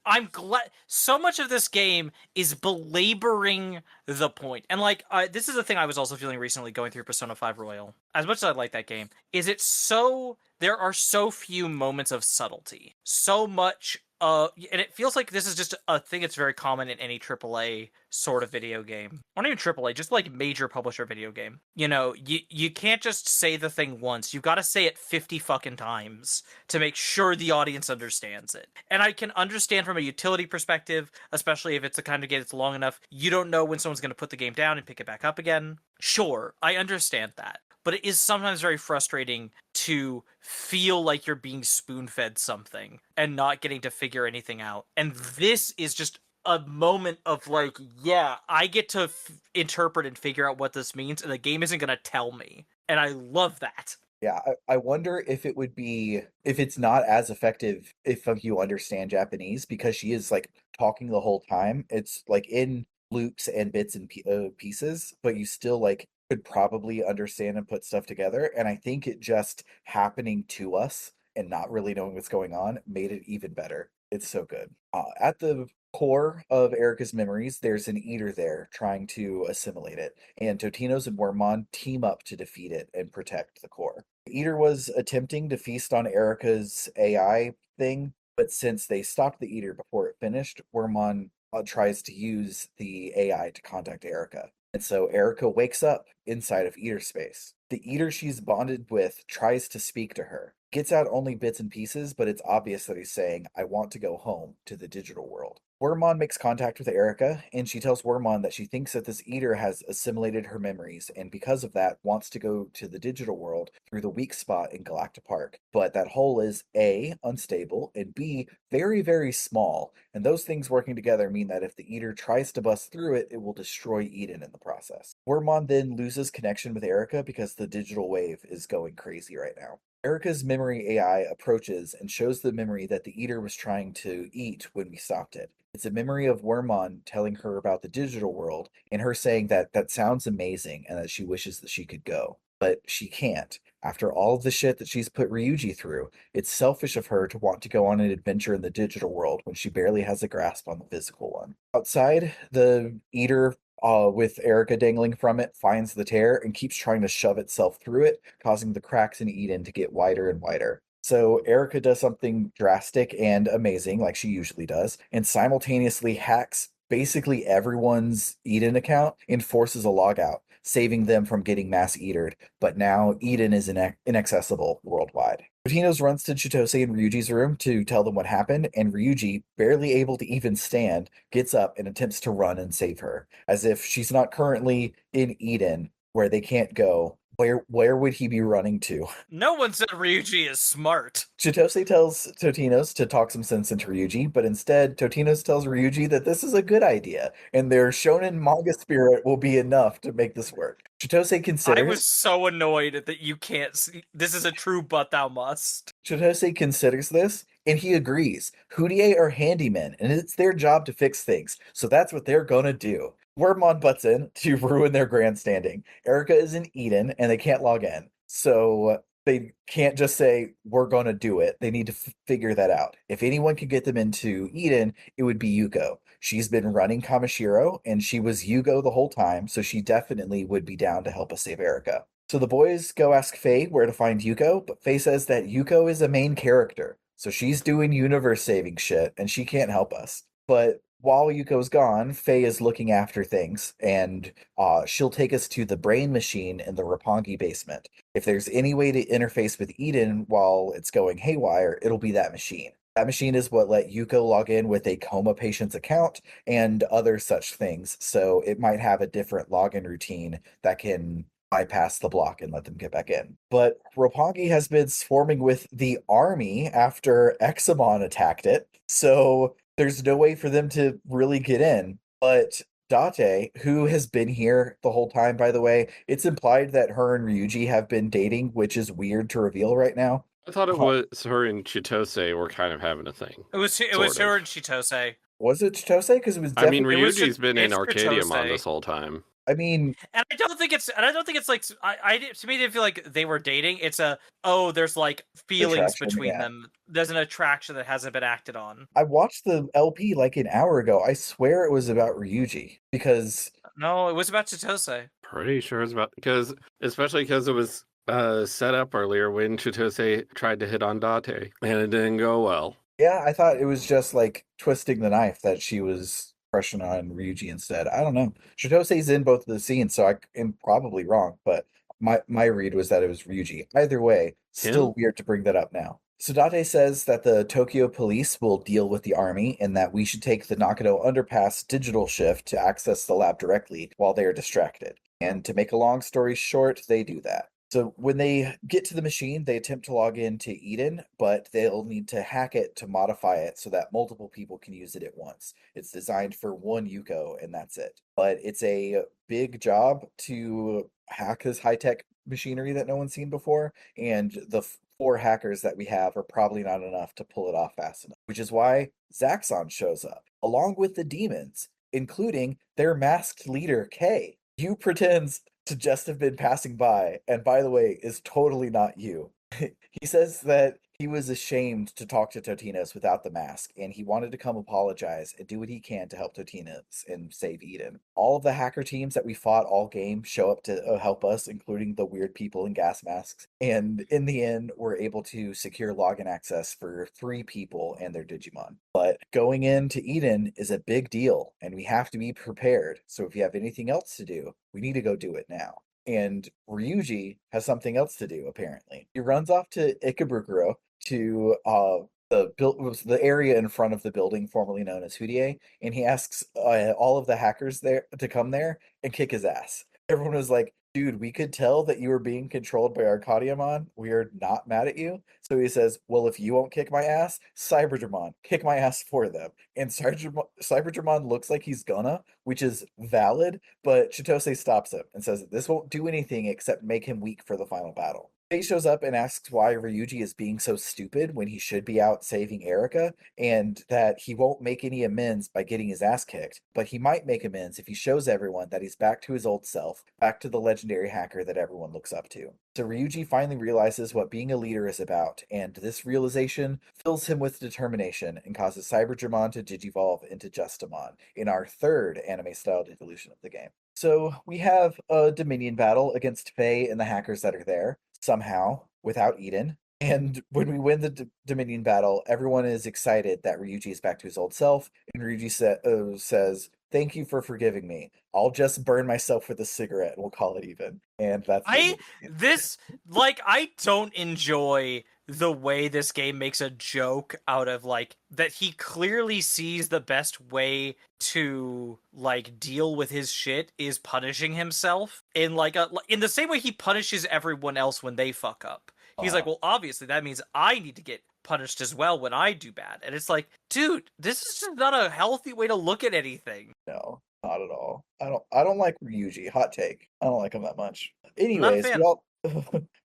I'm glad so much of this game is belaboring the point. And like, this is the thing I was also feeling recently going through Persona 5 Royal. As much as I like that game, there are so few moments of subtlety. So much and it feels like this is just a thing that's very common in any AAA sort of video game. Or not even AAA, just like major publisher video game. You know, you can't just say the thing once. You've got to say it 50 fucking times to make sure the audience understands it. And I can understand from a utility perspective, especially if it's the kind of game that's long enough, you don't know when someone's going to put the game down and pick it back up again. Sure, I understand that. But it is sometimes very frustrating to feel like you're being spoon-fed something and not getting to figure anything out. And this is just a moment of like, yeah, I get to interpret and figure out what this means, and the game isn't going to tell me. And I love that. Yeah, I wonder if it's not as effective if you understand Japanese, because she is like talking the whole time. It's like in loops and bits and pieces, but you still like could probably understand and put stuff together. And I think it just happening to us and not really knowing what's going on made it even better. It's so good. At the core of Erica's memories, there's an eater there trying to assimilate it, and Totino's and Wormmon team up to defeat it and protect the core. The eater was attempting to feast on Erica's AI thing, but since they stopped the eater before it finished, Wormmon tries to use the AI to contact Erica. And so Erica wakes up inside of Eater space. The Eater she's bonded with tries to speak to her. Gets out only bits and pieces, but it's obvious that he's saying, I want to go home to the digital world. Wormmon makes contact with Erica, and she tells Wormmon that she thinks that this Eater has assimilated her memories, and because of that, wants to go to the digital world through the weak spot in Galactic Park. But that hole is A, unstable, and B, very, very small. And those things working together mean that if the Eater tries to bust through it, it will destroy Eden in the process. Wormmon then loses connection with Erica because the digital wave is going crazy right now. Erica's memory AI approaches and shows the memory that the Eater was trying to eat when we stopped it. It's a memory of Wormmon telling her about the digital world and her saying that that sounds amazing and that she wishes that she could go. But she can't. After all of the shit that she's put Ryuji through, it's selfish of her to want to go on an adventure in the digital world when she barely has a grasp on the physical one. Outside, the Eater with Erica dangling from it, finds the tear and keeps trying to shove itself through it, causing the cracks in Eden to get wider and wider. So Erica does something drastic and amazing, like she usually does, and simultaneously hacks basically everyone's Eden account and forces a logout, saving them from getting mass eatered. But now Eden is inaccessible worldwide. Totino's runs to Chitose and Ryuji's room to tell them what happened, and Ryuji, barely able to even stand, gets up and attempts to run and save her. As if she's not currently in Eden, where they can't go. Where would he be running to? No one said Ryuji is smart. Chitose tells Totino's to talk some sense into Ryuji, but instead Totino's tells Ryuji that this is a good idea, and their shonen manga spirit will be enough to make this work. Chitose considers... I was so annoyed that you can't see... This is a true but thou must. Chitose considers this, and he agrees. Houdier are handymen, and it's their job to fix things, so that's what they're gonna do. Wormmon butts in to ruin their grandstanding. Erica is in Eden, and they can't log in. So they can't just say, we're going to do it. They need to figure that out. If anyone could get them into Eden, it would be Yuko. She's been running Kamishiro, and she was Yugo the whole time, so she definitely would be down to help us save Erica. So the boys go ask Faye where to find Yuko, but Faye says that Yuko is a main character. So she's doing universe saving shit, and she can't help us. But while Yuko's gone, Faye is looking after things, and she'll take us to the brain machine in the Roppongi basement. If there's any way to interface with Eden while it's going haywire, it'll be that machine. That machine is what let Yuko log in with a coma patient's account and other such things. So it might have a different login routine that can bypass the block and let them get back in. But Roppongi has been swarming with the army after Examon attacked it. So there's no way for them to really get in. But Date, who has been here the whole time, by the way, it's implied that her and Ryuji have been dating, which is weird to reveal right now. I thought it was her and Chitose were kind of having a thing. It was her and Chitose. Was it Chitose? Because it was. I mean, Ryuji's been in Arcadiamon this whole time. I mean, and I don't think it's like to me, I didn't feel like they were dating. It's there's like feelings between them. There's an attraction that hasn't been acted on. I watched the LP like an hour ago. I swear it was about Ryuji because no, it was about Chitose. Pretty sure it was about especially because it was set up earlier when Chitose tried to hit on Date and it didn't go well. Yeah, I thought it was just like twisting the knife that she was crushing on Ryuji instead. I don't know. Chitose's in both of the scenes, so I am probably wrong, but my read was that it was Ryuji. Either way, still weird to bring that up now. Sudate says that the Tokyo police will deal with the army and that we should take the Nakado Underpass digital shift to access the lab directly while they are distracted. And to make a long story short, they do that. So when they get to the machine, they attempt to log into Eden, but they'll need to hack it to modify it so that multiple people can use it at once. It's designed for one Yuko, and that's it. But it's a big job to hack this high-tech machinery that no one's seen before, and the 4 hackers that we have are probably not enough to pull it off fast enough, which is why Zaxxon shows up, along with the demons, including their masked leader, Kay. Yu pretends to just have been passing by, and by the way, is totally not you. He says that he was ashamed to talk to Totinos without the mask, and he wanted to come apologize and do what he can to help Totinos and save Eden. All of the hacker teams that we fought all game show up to help us, including the weird people in gas masks. And in the end, we're able to secure login access for 3 people and their Digimon. But going into Eden is a big deal, and we have to be prepared. So if you have anything else to do, we need to go do it now. And Ryuji has something else to do, apparently. He runs off to Ikebukuro to the area in front of the building formerly known as Hudie, and he asks all of the hackers there to come there and kick his ass. Everyone was like, dude, we could tell that you were being controlled by Arcadiamon. We are not mad at you. So he says, well, if you won't kick my ass, Cyberdramon, kick my ass for them. And Cyberdramon looks like he's gonna, which is valid, but Chitose stops him and says this won't do anything except make him weak for the final battle. Faye shows up and asks why Ryuji is being so stupid when he should be out saving Erica, and that he won't make any amends by getting his ass kicked, but he might make amends if he shows everyone that he's back to his old self, back to the legendary hacker that everyone looks up to. So Ryuji finally realizes what being a leader is about, and this realization fills him with determination and causes Cyberdramon to digivolve into Justamon in our 3rd anime-style evolution of the game. So we have a Dominion battle against Faye and the hackers that are there, somehow, without Eden. And when we win the Dominion battle, everyone is excited that Ryuji is back to his old self, and Ryuji says, thank you for forgiving me. I'll just burn myself with a cigarette and we'll call it even. And that's I don't enjoy the way this game makes a joke out of like that he clearly sees the best way to like deal with his shit is punishing himself in like in the same way he punishes everyone else when they fuck up. He's like, well, obviously that means I need to get punished as well when I do bad. And it's like, dude, this is just not a healthy way to look at anything. No, not at all. I don't like Ryuji. Hot take. I don't like him that much. Anyways,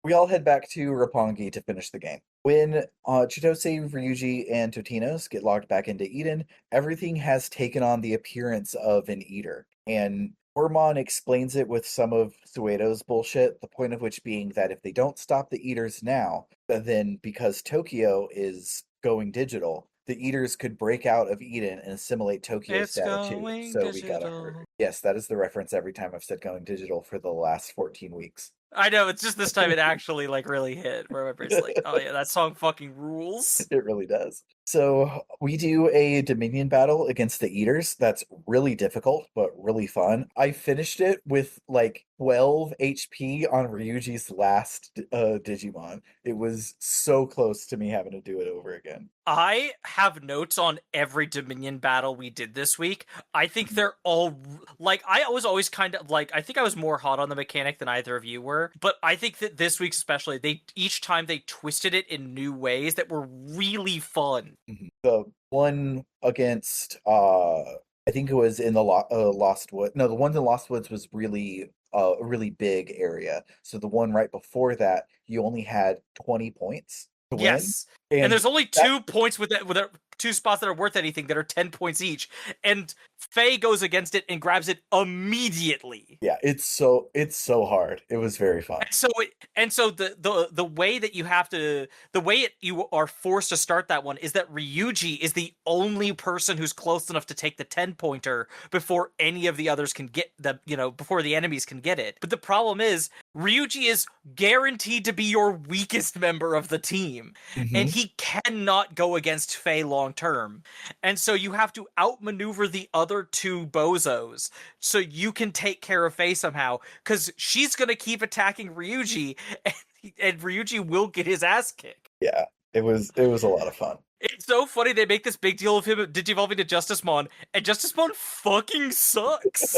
we all head back to Roppongi to finish the game. When Chitose, Ryuji, and Totinos get logged back into Eden, everything has taken on the appearance of an eater. And Ormon explains it with some of Suedo's bullshit, the point of which being that if they don't stop the eaters now, then because Tokyo is going digital, the eaters could break out of Eden and assimilate Tokyo's It's data too. going So we gotta hurry. digital. Yes, that is the reference every time I've said going digital for the last 14 weeks. I know, it's just this time it actually like really hit. Where my brain's like, oh yeah, that song fucking rules. It really does. So we do a Dominion battle against the Eaters. That's really difficult, but really fun. I finished it with like 12 HP on Ryuji's last Digimon. It was so close to me having to do it over again. I have notes on every Dominion battle we did this week. I think they're all like, I was always kind of like, I think I was more hot on the mechanic than either of you were, but I think that this week especially, each time they twisted it in new ways that were really fun. The one against I think it was in the Lost Wood. No, the one in Lost Woods was really a really big area. So the one right before that, you only had 20 points to win. Yes. And there's only 2 points with 2 spots that are worth anything that are 10 points each. And Faye goes against it and grabs it immediately. Yeah, it's so hard. It was very fun. And so the way that you are forced to start that one is that Ryuji is the only person who's close enough to take the 10-pointer before any of the others can get before the enemies can get it. But the problem is Ryuji is guaranteed to be your weakest member of the team, and he cannot go against Faye long term. And so you have to outmaneuver the other 2 bozos so you can take care of Faye somehow, because she's going to keep attacking Ryuji, and Ryuji will get his ass kicked. Yeah, it was a lot of fun. It's so funny they make this big deal of him digivolving to Justicemon, and Justicemon fucking sucks.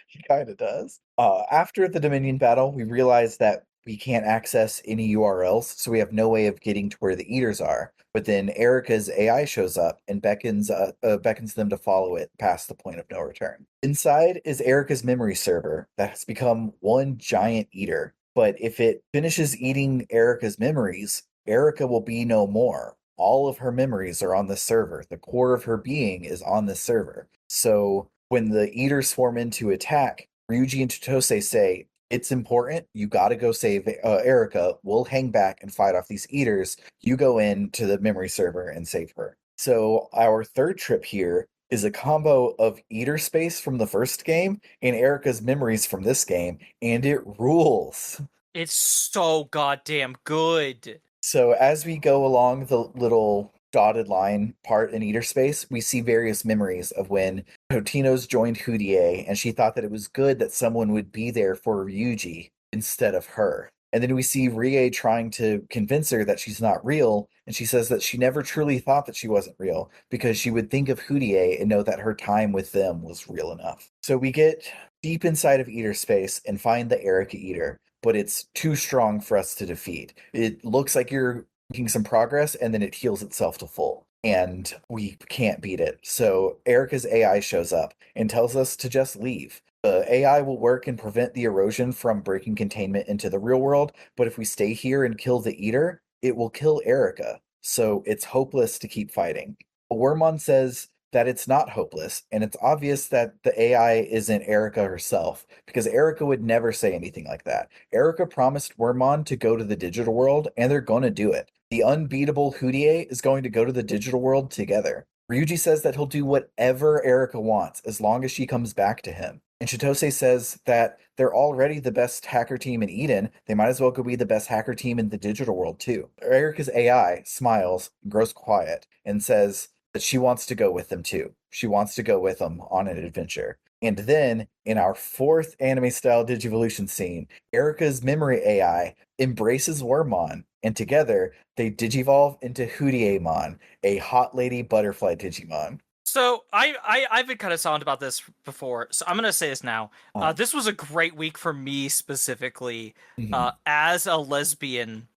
He kind of does. After the Dominion battle, we realize that we can't access any URLs, so we have no way of getting to where the Eaters are. But then Erica's AI shows up and beckons them to follow it past the point of no return. Inside is Erica's memory server that has become one giant eater. But if it finishes eating Erica's memories, Erica will be no more. All of her memories are on this server. The core of her being is on this server. So when the Eaters swarm in to attack, Ryuji and Totose say, it's important. You got to go save Erica. We'll hang back and fight off these Eaters. You go into the memory server and save her. So our third trip here is a combo of Eater space from the first game and Erica's memories from this game, and it rules. It's so goddamn good. So as we go along the little dotted line part in Eater space, we see various memories of when Totinos joined Hudie, and she thought that it was good that someone would be there for Ryuji instead of her. And then we see Rie trying to convince her that she's not real, and she says that she never truly thought that she wasn't real because she would think of Hudie and know that her time with them was real enough. So we get deep inside of Eater space and find the Erica Eater, but it's too strong for us to defeat. It looks like you're making some progress, and then it heals itself to full, and we can't beat it. So Erica's AI shows up and tells us to just leave. The AI will work and prevent the erosion from breaking containment into the real world, but if we stay here and kill the Eater, it will kill Erica. So it's hopeless to keep fighting. Wormmon says that it's not hopeless, and it's obvious that the AI isn't Erica herself, because Erica would never say anything like that. Erica promised Wormmon to go to the digital world, and they're going to do it. The unbeatable Hudie is going to go to the digital world together. Ryuji says that he'll do whatever Erica wants as long as she comes back to him. And Chitose says that they're already the best hacker team in Eden. They might as well go be the best hacker team in the digital world too. Erica's AI smiles, grows quiet, and says that she wants to go with them too. She wants to go with them on an adventure. And then, in our fourth anime-style Digivolution scene, Erica's memory AI embraces Wormmon, and together, they digivolve into Hudiemon, a hot lady butterfly Digimon. So I've been kind of silent about this before, so I'm going to say this now. This was a great week for me specifically, as a lesbian.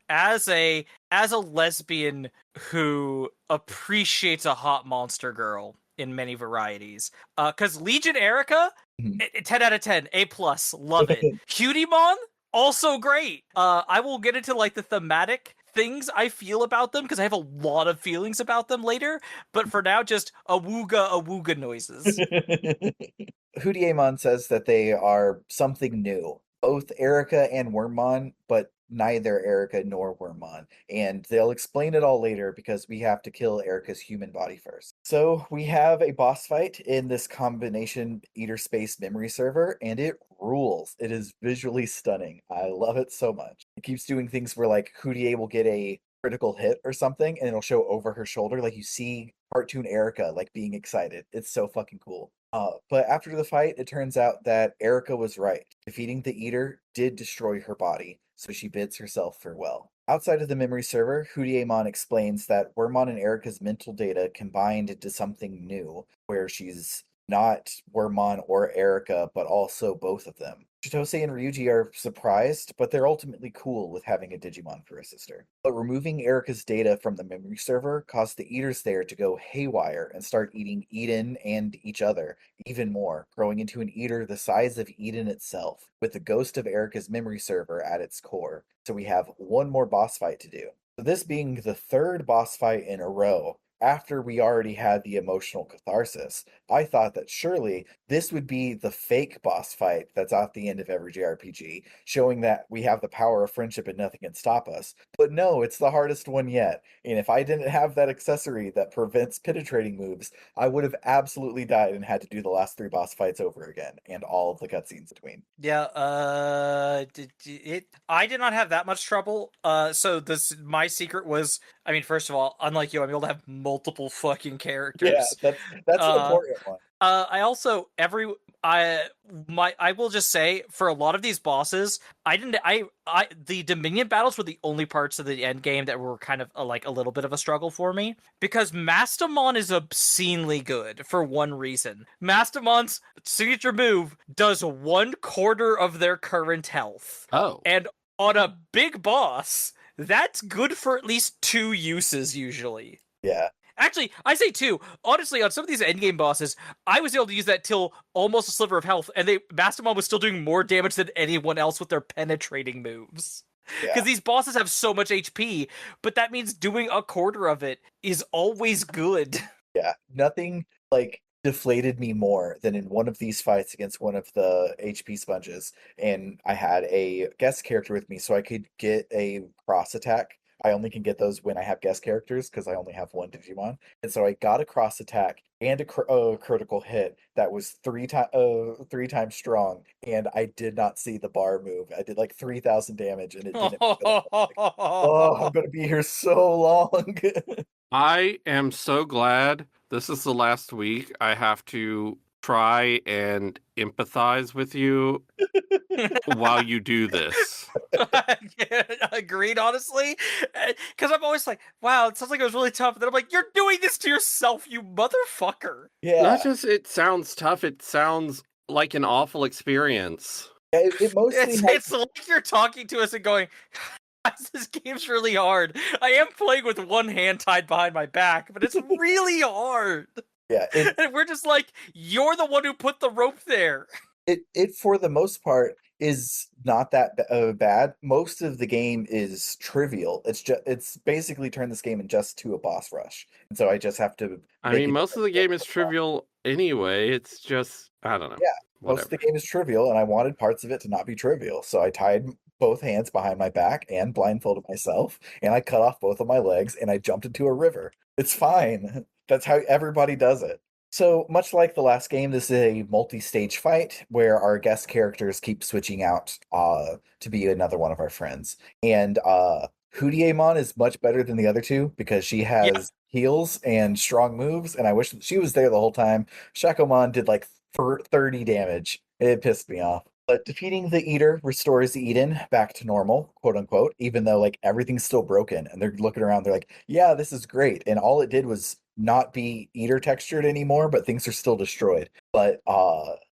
As a lesbian who appreciates a hot monster girl in many varieties. Because Legion Erica, 10 out of 10, A+, love it. Hudimon, Also great. I will get into like the thematic things I feel about them because I have a lot of feelings about them later. But for now, just awooga noises. Hudiemon says that they are something new, both Erica and Wormmon, but neither Erica nor Wormmon. And they'll explain it all later because we have to kill Erica's human body first. So we have a boss fight in this combination Eater Space memory server, and it rules. It is visually stunning. I love it so much. It keeps doing things where like Hudie will get a critical hit or something and it'll show over her shoulder like you see cartoon Erica like being excited. It's so fucking cool. But after the fight, it turns out that Erica was right. Defeating the Eater did destroy her body, so she bids herself farewell. Outside of the memory server, Hudiemon explains that Wormmon and Erica's mental data combined into something new, where she's not Wormmon or Erica, but also both of them. Chitose and Ryuji are surprised, but they're ultimately cool with having a Digimon for a sister. But removing Erica's data from the memory server caused the Eaters there to go haywire and start eating Eden and each other even more, growing into an Eater the size of Eden itself, with the ghost of Erica's memory server at its core. So we have one more boss fight to do. So this being the third boss fight in a row, after we already had the emotional catharsis, I thought that surely this would be the fake boss fight that's at the end of every JRPG, showing that we have the power of friendship and nothing can stop us. But no, it's the hardest one yet. And if I didn't have that accessory that prevents penetrating moves, I would have absolutely died and had to do the last 3 boss fights over again and all of the cutscenes between. Yeah, I did not have that much trouble. So my secret was, I mean, first of all, unlike you, I'm able to have multiple fucking characters. Yeah, that's an important one. I also I will just say for a lot of these bosses, the Dominion battles were the only parts of the end game that were kind of like a little bit of a struggle for me because Mastamon is obscenely good for one reason. Mastamon's signature move does 1/4 of their current health. Oh. And on a big boss, that's good for at least 2 uses usually. Yeah. Actually, I say 2. Honestly, on some of these endgame bosses, I was able to use that till almost a sliver of health, and Mastamon was still doing more damage than anyone else with their penetrating moves. Because these bosses have so much HP, but that means doing 1/4 of it is always good. Yeah, nothing like deflated me more than in one of these fights against one of the HP sponges, and I had a guest character with me, so I could get a cross attack. I only can get those when I have guest characters because I only have one Digimon, and so I got a cross attack and a critical hit that was 3 times strong, and I did not see the bar move. I did like 3,000 damage, and it didn't. Oh, I'm gonna be here so long. I am so glad this is the last week I have to try and empathize with you while you do this. Agreed, honestly. Because I'm always like, wow, it sounds like it was really tough. And then I'm like, you're doing this to yourself, you motherfucker. Yeah. Not just it sounds tough, it sounds like an awful experience. It mostly it's like you're talking to us and going, this game's really hard. I am playing with one hand tied behind my back, but it's really hard. Yeah. And we're just like, you're the one who put the rope there. It for the most part is not that bad. Most of the game is trivial. It's basically turned this game in just to a boss rush, and so I just have to. I mean, most of the game is trivial anyway. It's just I don't know. Yeah, whatever. Most of the game is trivial, and I wanted parts of it to not be trivial, so I tied both hands behind my back and blindfolded myself, and I cut off both of my legs, and I jumped into a river. It's fine. That's how everybody does it. So, much like the last game, this is a multi-stage fight where our guest characters keep switching out to be another one of our friends. And Hudiemon is much better than the other two because she has heals and strong moves, and I wish she was there the whole time. Shakomon did like 30 damage. It pissed me off. But defeating the Eater restores Eden back to normal, quote unquote, even though like everything's still broken. And they're looking around, they're like, yeah, this is great. And all it did was not be Eater textured anymore, but things are still destroyed. But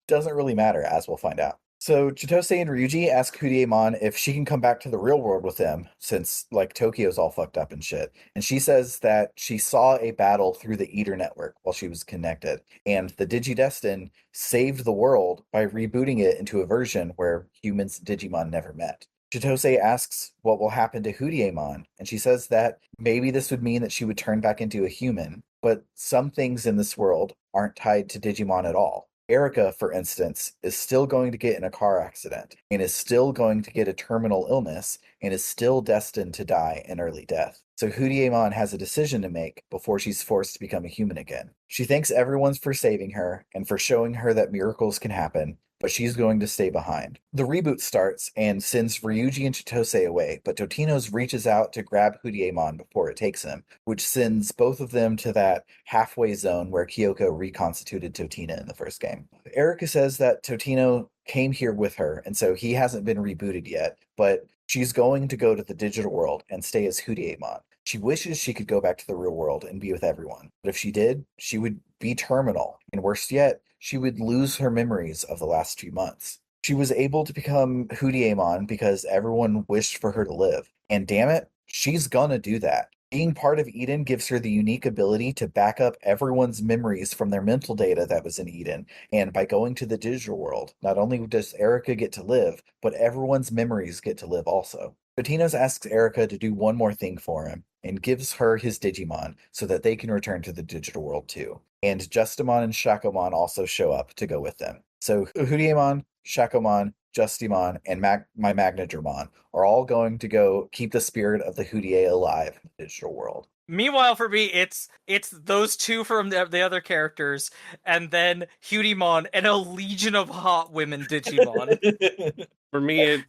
doesn't really matter, as we'll find out. So Chitose and Ryuji ask Hudiemon if she can come back to the real world with them, since like Tokyo's all fucked up and shit. And she says that she saw a battle through the Eater network while she was connected, and the Digidestin saved the world by rebooting it into a version where humans and Digimon never met. Chitose asks what will happen to Hudiemon, and she says that maybe this would mean that she would turn back into a human, but some things in this world aren't tied to Digimon at all. Erica, for instance, is still going to get in a car accident and is still going to get a terminal illness and is still destined to die an early death. So Hudiemon has a decision to make before she's forced to become a human again. She thanks everyone for saving her and for showing her that miracles can happen, but she's going to stay behind. The reboot starts and sends Ryuji and Chitose away, but Totino's reaches out to grab Hudiemon before it takes him, which sends both of them to that halfway zone where Kyoko reconstituted Totina in the first game. Erica says that Totino came here with her, and so he hasn't been rebooted yet, but she's going to go to the digital world and stay as Hudiemon. She wishes she could go back to the real world and be with everyone, but if she did, she would be terminal, and worst yet, she would lose her memories of the last few months. She was able to become Hudiemon because everyone wished for her to live, and damn it, she's gonna do that. Being part of Eden gives her the unique ability to back up everyone's memories from their mental data that was in Eden, and by going to the digital world, not only does Erica get to live, but everyone's memories get to live also. Totinos asks Erica to do one more thing for him, and gives her his Digimon so that they can return to the digital world too. And Justimon and Shakomon also show up to go with them. So Hudiemon, Shakomon, Justimon, and my Magnadramon are all going to go keep the spirit of the Hudie alive in the digital world. Meanwhile, for me, it's those two from the other characters, and then Hudiemon and a legion of hot women Digimon. For me,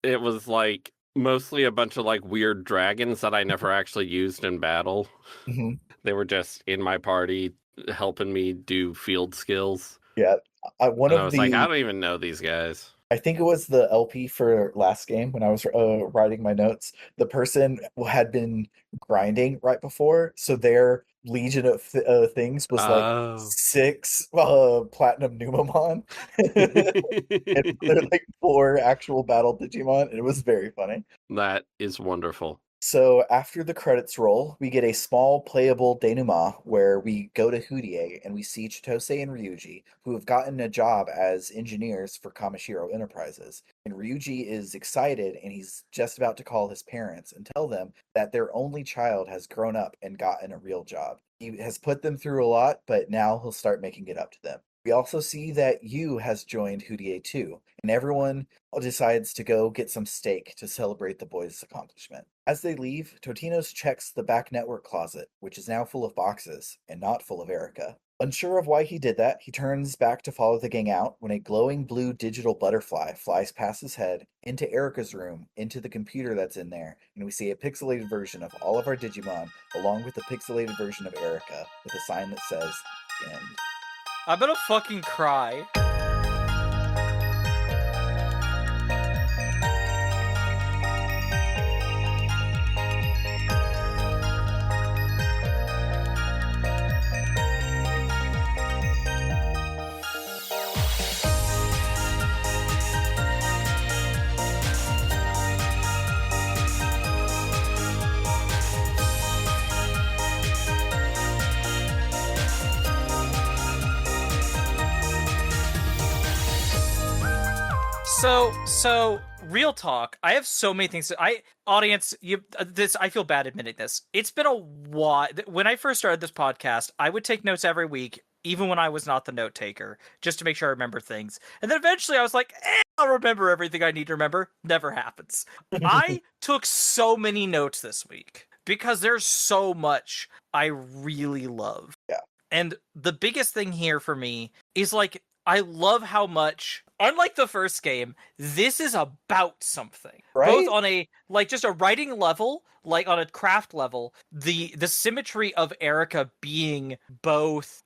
it was like mostly a bunch of like weird dragons that I never actually used in battle. Mm-hmm. They were just in my party helping me do field skills. Yeah, I was like, I don't even know these guys. I think it was the LP for last game when I was writing my notes. The person had been grinding right before, so their legion of things was like 6 platinum Numamon. And they're like 4 actual battle Digimon, and it was very funny. That is wonderful. So after the credits roll, we get a small playable denouement where we go to Hudie and we see Chitose and Ryuji, who have gotten a job as engineers for Kamishiro Enterprises. And Ryuji is excited and he's just about to call his parents and tell them that their only child has grown up and gotten a real job. He has put them through a lot, but now he'll start making it up to them. We also see that Yu has joined Hudie too, and everyone decides to go get some steak to celebrate the boys' accomplishment. As they leave, Totinos checks the back network closet, which is now full of boxes, and not full of Erica. Unsure of why he did that, he turns back to follow the gang out when a glowing blue digital butterfly flies past his head, into Erica's room, into the computer that's in there, and we see a pixelated version of all of our Digimon, along with a pixelated version of Erica, with a sign that says, "End." I'm gonna fucking cry. So real talk. I have so many things. Audience, I feel bad admitting this. It's been a while. When I first started this podcast, I would take notes every week, even when I was not the note taker, just to make sure I remember things. And then eventually I was like, I'll remember everything I need to remember. Never happens. I took so many notes this week because there's so much I really love. Yeah. And the biggest thing here for me is like, I love how much, unlike the first game, this is about something. Right? Both on a, like, just a writing level, like on a craft level, the symmetry of Erica being both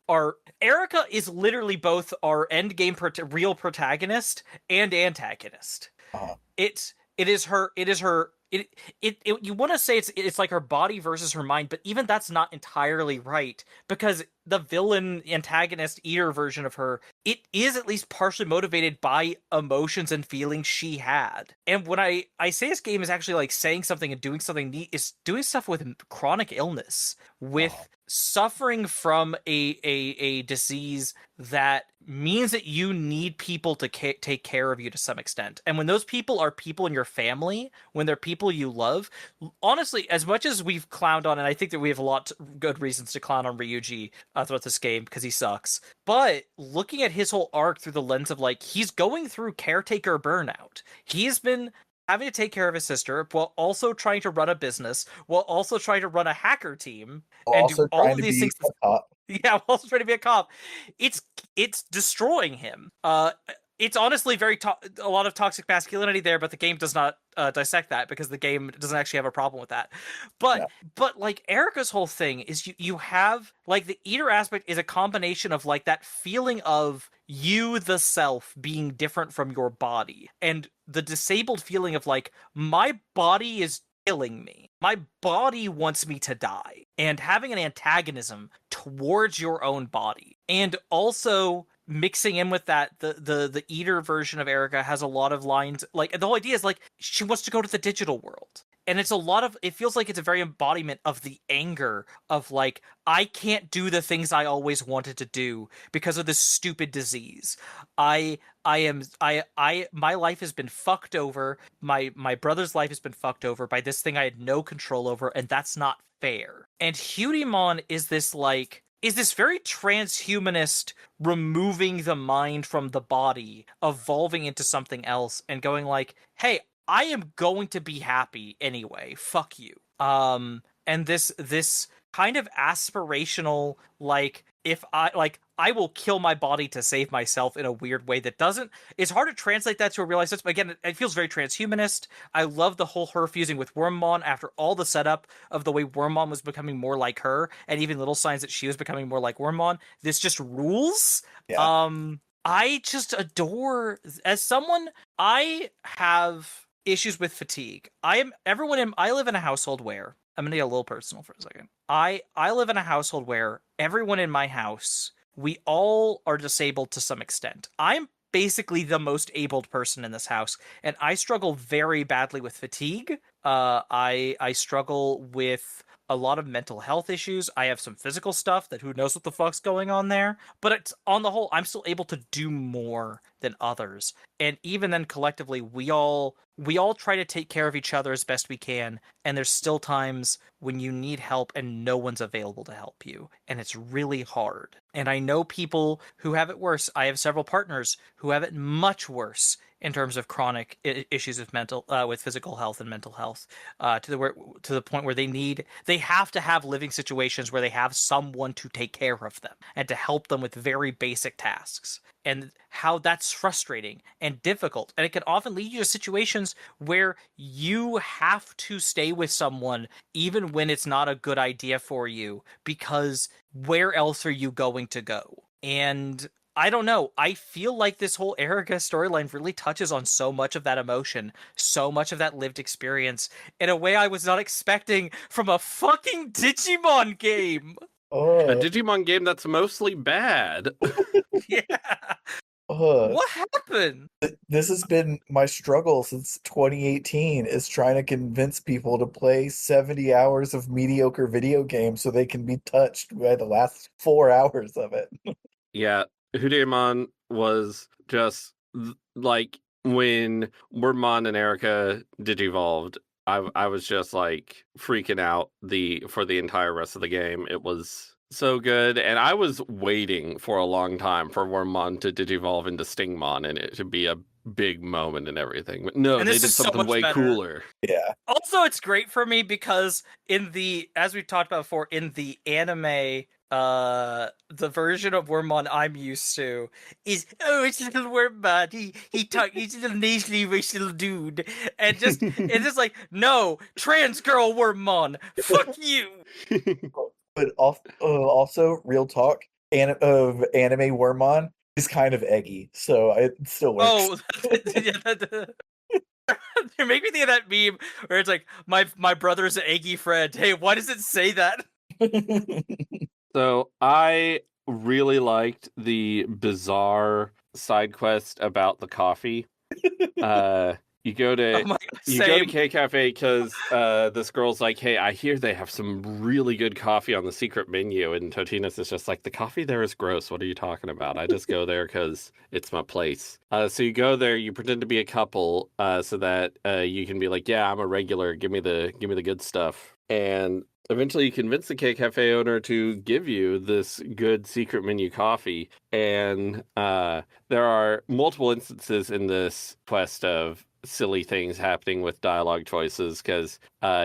Erica is literally both our endgame real protagonist and antagonist. Uh-huh. It is her you want to say it's like her body versus her mind, but even that's not entirely right, because the villain antagonist eater version of her, it is at least partially motivated by emotions and feelings she had. And when I say this game is actually like saying something and doing something neat, is doing stuff with chronic illness, with suffering from a disease that means that you need people to take care of you to some extent. And when those people are people in your family, when they're people you love, honestly, as much as we've clowned on, and I think that we have a lot of good reasons to clown on Ryuji throughout this game because he sucks, but looking at his whole arc through the lens of like, he's going through caretaker burnout. He's been having to take care of his sister while also trying to run a business, while also trying to run a hacker team, and do all of these things. Yeah, also trying to be a cop. It's destroying him. It's honestly a lot of toxic masculinity there, but the game does not dissect that because the game doesn't actually have a problem with that. But like Erica's whole thing is you have like the eater aspect is a combination of like that feeling of you, the self, being different from your body, and the disabled feeling of like, my body is killing me. My body wants me to die. And having an antagonism towards your own body. And also mixing in with that, the eater version of Erica has a lot of lines. Like, the whole idea is like, she wants to go to the digital world. And it's it feels like it's a very embodiment of the anger of like, I can't do the things I always wanted to do because of this stupid disease. My life has been fucked over. My brother's life has been fucked over by this thing I had no control over, and that's not fair. And Hudimon is this very transhumanist, removing the mind from the body, evolving into something else, and going like, hey, I am going to be happy anyway. Fuck you. And this kind of aspirational, like, if I will kill my body to save myself in a weird way that doesn't. It's hard to translate that to a real life sense, but again, it feels very transhumanist. I love the whole her fusing with Wormmon after all the setup of the way Wormmon was becoming more like her, and even little signs that she was becoming more like Wormmon. This just rules. Yeah. I just adore, as someone, I have issues with fatigue. I live in a household where, I'm gonna get a little personal for a second. I live in a household where everyone in my house, we all are disabled to some extent. I'm basically the most abled person in this house, and I struggle very badly with fatigue. I struggle with a lot of mental health issues. I have some physical stuff that who knows what the fuck's going on there. But it's, on the whole, I'm still able to do more than others. And even then, collectively, we all try to take care of each other as best we can. And there's still times when you need help and no one's available to help you. And it's really hard. And I know people who have it worse. I have several partners who have it much worse in terms of chronic issues with physical health and mental health, to the point where they have to have living situations where they have someone to take care of them and to help them with very basic tasks. And how that's frustrating and difficult. And it can often lead you to situations where you have to stay with someone even when it's not a good idea for you, because where else are you going to go? And I don't know. I feel like this whole Erica storyline really touches on so much of that emotion, so much of that lived experience in a way I was not expecting from a fucking Digimon game. A Digimon game that's mostly bad. Yeah. What happened? This has been my struggle since 2018, is trying to convince people to play 70 hours of mediocre video games so they can be touched by the last 4 hours of it. Yeah, Hudimon was just like, when Wormmon and Erica digivolved, I was just like freaking out for the entire rest of the game. It was so good, and I was waiting for a long time for Wormmon to digivolve into Stingmon and it to be a big moment and everything. But no, they did something way cooler. Yeah. Also, it's great for me because as we talked about before, in the anime, the version of Wormmon I'm used to is, it's little Wormmon. He's a little nasally little dude, and it's just like, no, trans girl Wormmon, fuck you. But also, real talk, anime Wormmon is kind of eggy, so it still works. Oh, yeah, You make me think of that meme where it's like, my brother's an eggy friend. Hey, why does it say that? So I really liked the bizarre side quest about the coffee. You go to Oh my God, you go to same. K Cafe because this girl's like, "Hey, I hear they have some really good coffee on the secret menu," and Totino's is just like, "The coffee there is gross. What are you talking about? I just go there because it's my place." So you go there, you pretend to be a couple, so that you can be like, "Yeah, I'm a regular. Give me the good stuff." And eventually, you convince the K Cafe owner to give you this good secret menu coffee, and there are multiple instances in this quest of silly things happening with dialogue choices because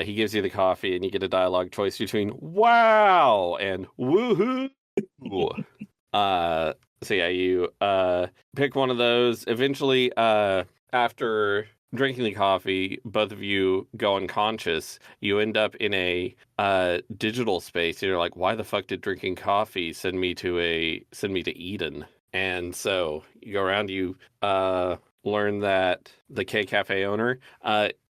he gives you the coffee and you get a dialogue choice between wow and woohoo. So yeah, you pick one of those. Eventually, after drinking the coffee, both of you go unconscious. You end up in a digital space. You're like, why the fuck did drinking coffee send me to Eden? And so you go around, you learn that the K Cafe owner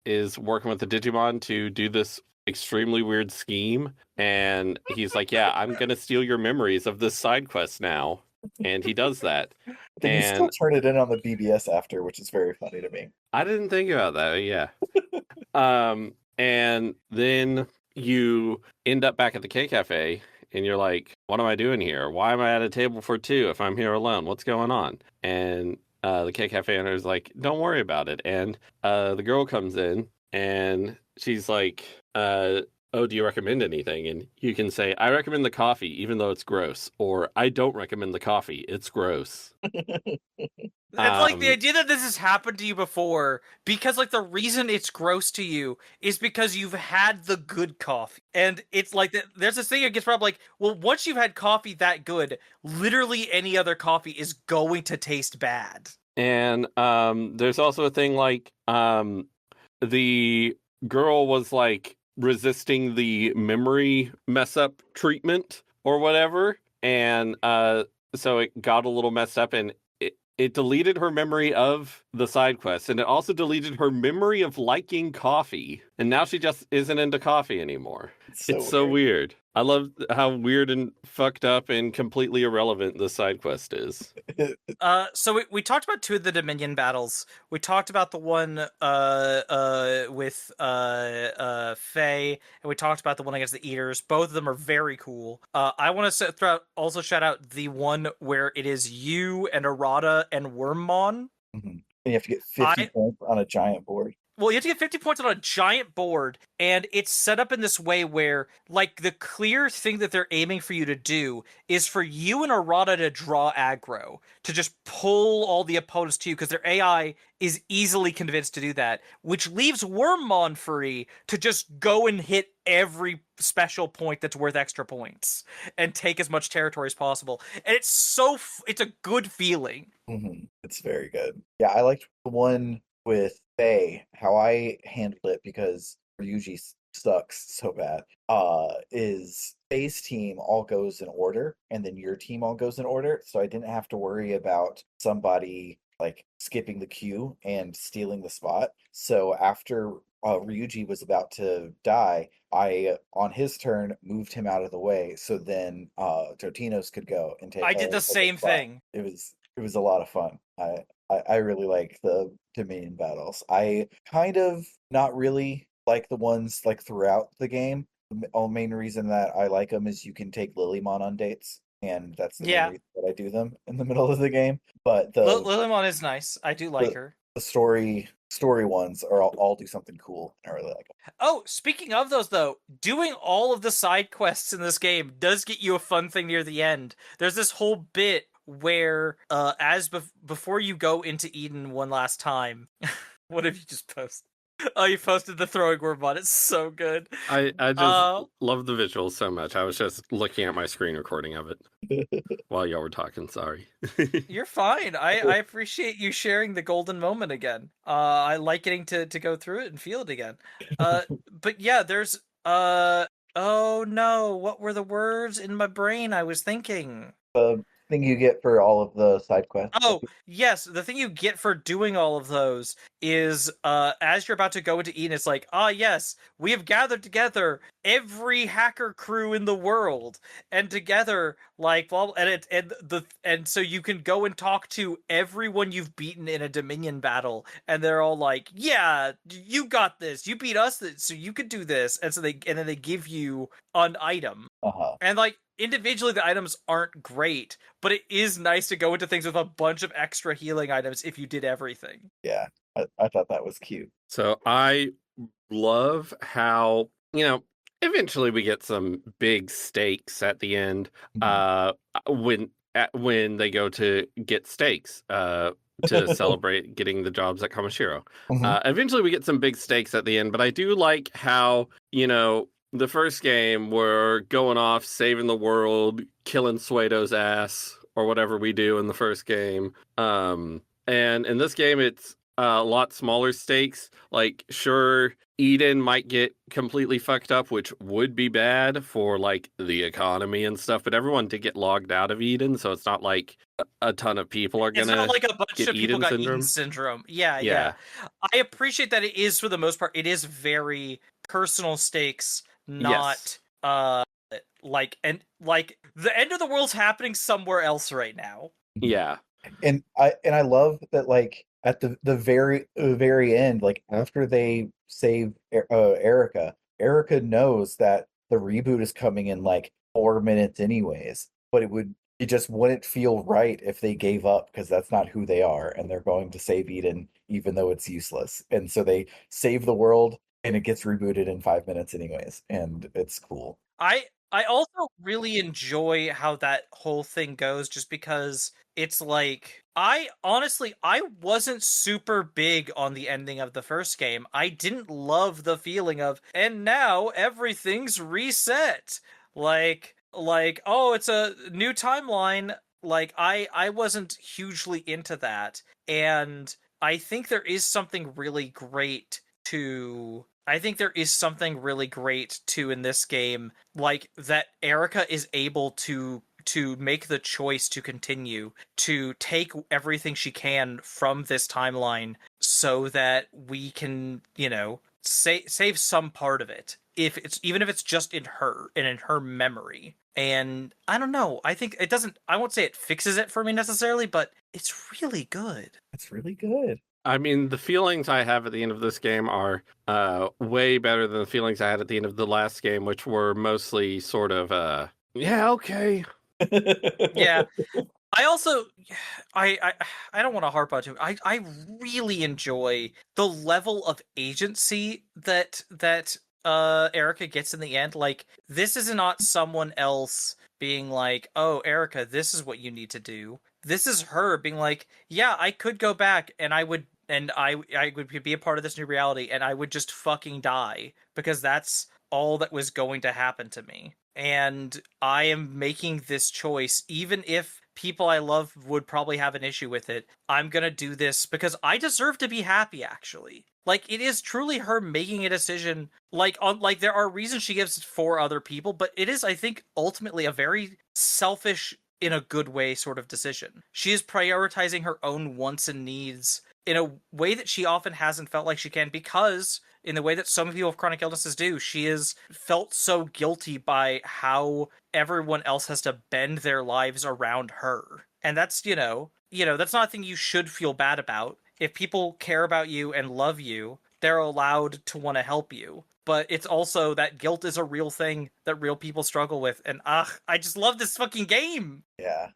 is working with the Digimon to do this extremely weird scheme. And he's like, yeah, I'm going to steal your memories of this side quest now. And he does that. Then you still turn it in on the BBS after, which is very funny to me. I didn't think about that. Yeah. And then you end up back at the K Cafe and you're like, what am I doing here? Why am I at a table for two if I'm here alone? What's going on? And the K Cafe owner is like, don't worry about it. And the girl comes in and she's like, oh, do you recommend anything? And you can say, I recommend the coffee, even though it's gross. Or I don't recommend the coffee. It's gross. It's like the idea that this has happened to you before, because like the reason it's gross to you is because you've had the good coffee. And it's like there's this thing that gets brought up like, well, once you've had coffee that good, literally any other coffee is going to taste bad. And there's also a thing like the girl was like resisting the memory mess up treatment or whatever. And so it got a little messed up and it deleted her memory of the side quest, and it also deleted her memory of liking coffee. And now she just isn't into coffee anymore. It's so weird. I love how weird and fucked up and completely irrelevant the side quest is. So we talked about two of the Dominion battles. We talked about the one with Faye, and we talked about the one against the Eaters. Both of them are very cool. I want to also shout out the one where it is you and Arata and Wormmon. Mm-hmm. And you have to get 50 points on a giant board. Well, you have to get 50 points on a giant board, and it's set up in this way where, like, the clear thing that they're aiming for you to do is for you and Arata to draw aggro, to just pull all the opponents to you, because their AI is easily convinced to do that, which leaves Wormmon free to just go and hit every special point that's worth extra points, and take as much territory as possible. And it's it's a good feeling. Mm-hmm. It's very good. Yeah, I liked the one with Faye, how I handled it because Ryuji sucks so bad, is Faye's team all goes in order and then your team all goes in order. So I didn't have to worry about somebody like skipping the queue and stealing the spot. So after Ryuji was about to die, I on his turn moved him out of the way so then Totino's could go and take. I did the same thing. It was a lot of fun. I really like the Dominion battles. I kind of not really like the ones like throughout the game. The main reason that I like them is you can take Lilymon on dates, and that's the main reason that I do them in the middle of the game. But the Lilymon is nice. I do like her. The story ones are all do something cool. I really like them. Oh, speaking of those though, doing all of the side quests in this game does get you a fun thing near the end. There's this whole bit where before you go into Eden one last time. What have you just posted? Oh, you posted the throwing worm on. It's so good. I just love the visuals so much. I was just looking at my screen recording of it while y'all were talking. Sorry. You're fine. I appreciate you sharing the golden moment again. I like getting to go through it and feel it again. But yeah, there's oh no, what were the words in my brain I was thinking? thing you get for all of the side quests. Oh, yes. The thing you get for doing all of those is as you're about to go into Eden, it's like, yes, we have gathered together every hacker crew in the world, and together, like, well, and so you can go and talk to everyone you've beaten in a Dominion battle, and they're all like, yeah, you got this, you beat us, so you could do this, and then they give you an item. And like individually the items aren't great, but it is nice to go into things with a bunch of extra healing items if you did everything. Yeah, I thought that was cute. So I love how, eventually we get some big stakes at the end when they go to get stakes to celebrate getting the jobs at Kamashiro. Eventually we get some big stakes at the end, but I do like how, the first game, we're going off, saving the world, killing Suedo's ass, or whatever we do in the first game. And in this game, it's a lot smaller stakes. Like, sure, Eden might get completely fucked up, which would be bad for, like, the economy and stuff, but everyone did get logged out of Eden, so it's not like a ton of people are gonna. It's not like a bunch of people got syndrome. Eden syndrome. Yeah. I appreciate that it is, for the most part, it is very personal stakes. Not like the end of the world's happening somewhere else right now. Yeah. And I love that, like, at the very end, like, after they save Erica knows that the reboot is coming in like 4 minutes anyways, but it just wouldn't feel right if they gave up, because that's not who they are, and they're going to save Eden even though it's useless. And so they save the world, and it gets rebooted in 5 minutes anyways, and it's cool. I also really enjoy how that whole thing goes, just because it's like, I wasn't super big on the ending of the first game. I didn't love the feeling of, and now everything's reset. Like, oh, it's a new timeline. Like, I wasn't hugely into that. And I think there is something really great to in this game, like, that Erica is able to make the choice to continue to take everything she can from this timeline, so that we can, save some part of it, even if it's just in her and in her memory. And I don't know, I think it doesn't, I won't say it fixes it for me necessarily, but it's really good. It's really good. I mean, the feelings I have at the end of this game are way better than the feelings I had at the end of the last game, which were mostly sort of, yeah, okay. Yeah. I also, I don't want to harp on too. I really enjoy the level of agency that Erica gets in the end. Like, this is not someone else being like, oh, Erica, this is what you need to do. This is her being like, yeah, I could go back and I would be a part of this new reality, and I would just fucking die, because that's all that was going to happen to me. And I am making this choice, even if people I love would probably have an issue with it. I'm gonna do this because I deserve to be happy, actually. Like, it is truly her making a decision. Like, there are reasons she gives for other people, but it is, I think, ultimately a very selfish, in a good way, sort of decision. She is prioritizing her own wants and needs in a way that she often hasn't felt like she can, because in the way that so many people with chronic illnesses do, she is felt so guilty by how everyone else has to bend their lives around her. And that's, that's not a thing you should feel bad about. If people care about you and love you, they're allowed to want to help you. But it's also, that guilt is a real thing that real people struggle with. And I just love this fucking game. Yeah,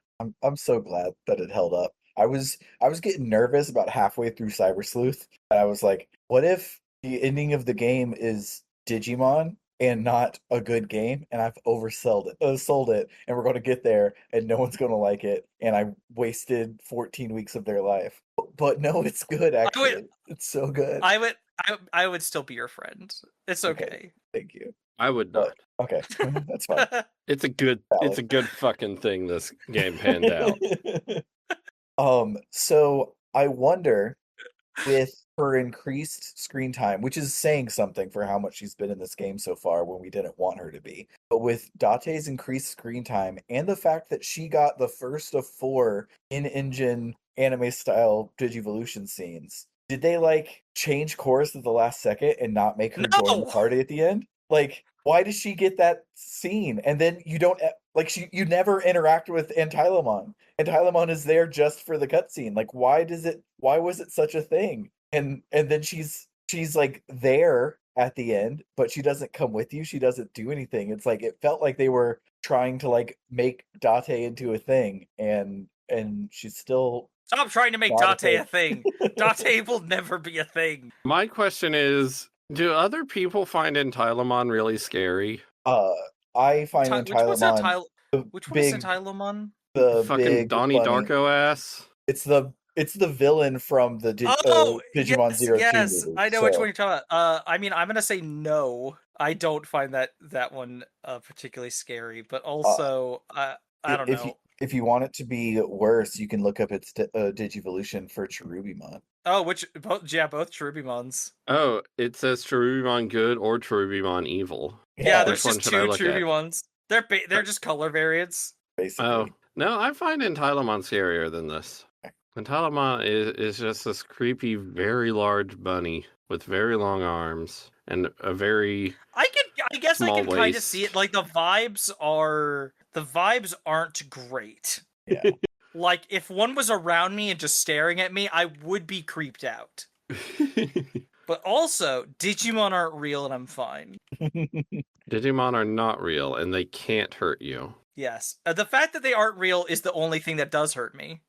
I'm so glad that it held up. I was getting nervous about halfway through Cyber Sleuth, and I was like, what if the ending of the game is Digimon and not a good game, and I've sold it, and we're going to get there, and no one's going to like it, and I wasted 14 weeks of their life. But no, it's good, actually. It's so good. I would still be your friend. It's okay. Thank you. I would not. Okay, that's fine. It's a good fucking thing this game panned out. So I wonder, with her increased screen time, which is saying something for how much she's been in this game so far when we didn't want her to be. But with Date's increased screen time and the fact that she got the first of 4 in-engine anime-style Digivolution scenes, did they, like, change course at the last second and not make her join the party at the end? Like, why does she get that scene? And then you don't, like, you never interact with Antilamon. Antilamon is there just for the cutscene. Like, why was it such a thing? And then she's like there at the end, but she doesn't come with you. She doesn't do anything. It's like, it felt like they were trying to, like, make Date into a thing, and she's still... Stop trying to make Date a thing. Date will never be a thing. My question is, do other people find Antilamon really scary? I find Antilamon... Which one is Antilamon? The fucking big Donnie bunny. Darko ass. It's the villain from the Digimon Zero 2 yes, movie. I know which one you're talking about. I mean, I'm gonna say no. I don't find that one particularly scary, but also I don't know. If you want it to be worse, you can look up its Digivolution for Cherubimon. Oh, both Cherubimons. Oh, it says Cherubimon good or Cherubimon evil. Yeah, there's just 2 Cherubimons. They're just color variants. Basically. Oh, no, I find Antilamon scarier than this. Antilamon is just this creepy, very large bunny with very long arms and a very I guess I can kind of waist. see it. Like, the vibes aren't great. Yeah. Like, if one was around me and just staring at me, I would be creeped out. But also, Digimon aren't real and I'm fine. Digimon are not real and they can't hurt you. Yes. The fact that they aren't real is the only thing that does hurt me.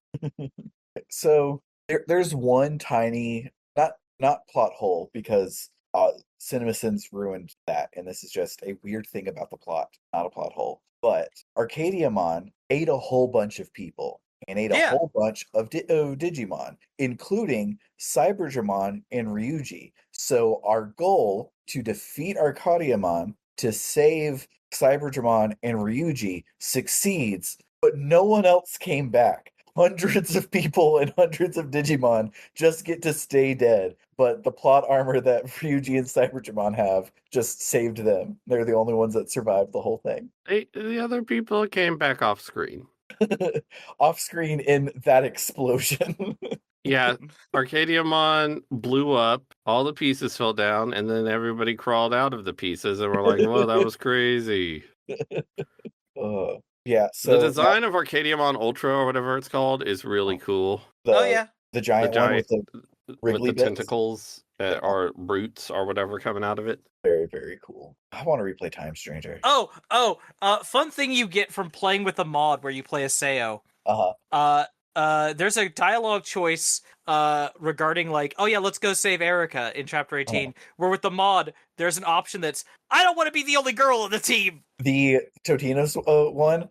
So there's one tiny, not plot hole, because CinemaSins ruined that, and this is just a weird thing about the plot, not a plot hole. But Arcadiamon ate a whole bunch of people and ate a whole bunch of Digimon, including Cybergermon and Ryuji. So our goal to defeat Arcadiamon, to save Cybergermon and Ryuji, succeeds, but no one else came back. Hundreds of people and hundreds of Digimon just get to stay dead, but the plot armor that Ryuji and Cybergermon have just saved them. They're the only ones that survived the whole thing. The other people came back off screen. Off screen in that explosion. Yeah, Arcadiamon blew up, all the pieces fell down, and then everybody crawled out of the pieces, and we're like, whoa, that was crazy. Yeah, so the design of Arcadiamon Ultra, or whatever it's called, is really cool. The giant one with the Wrigley with the tentacles or roots or whatever coming out of it. Very, very cool. I want to replay Time Stranger. Fun thing you get from playing with the mod where you play a Seo. There's a dialogue choice regarding, like, oh yeah, let's go save Erica in chapter 18, where with the mod there's an option that's, I don't want to be the only girl on the team. The Totino's one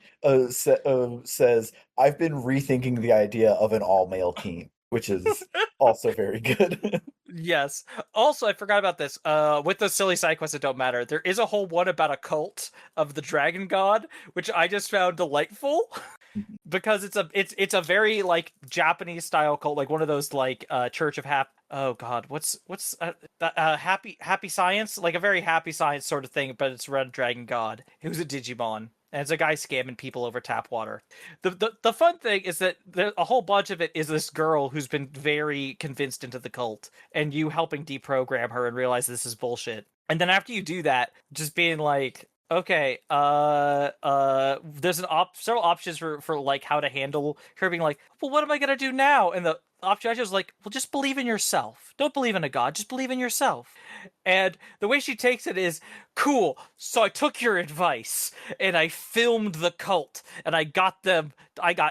says, I've been rethinking the idea of an all-male team, which is also very good. Yes. Also, I forgot about this. With those silly side quests that don't matter, there is a whole one about a cult of the dragon god, which I just found delightful. Because it's a very, like, Japanese style cult, like one of those, like, Church of what's happy science, like a very happy science sort of thing, but it's around dragon god who's a Digimon, and it's a guy scamming people over tap water. The fun thing is that a whole bunch of it is this girl who's been very convinced into the cult, and you helping deprogram her and realize this is bullshit. And then after you do that, just being like, okay, there's several options for like how to handle her being like, well, what am I gonna do now? And the option was like, well, just believe in yourself. Don't believe in a god, just believe in yourself. And the way she takes it is, cool, so I took your advice and I filmed the cult and I got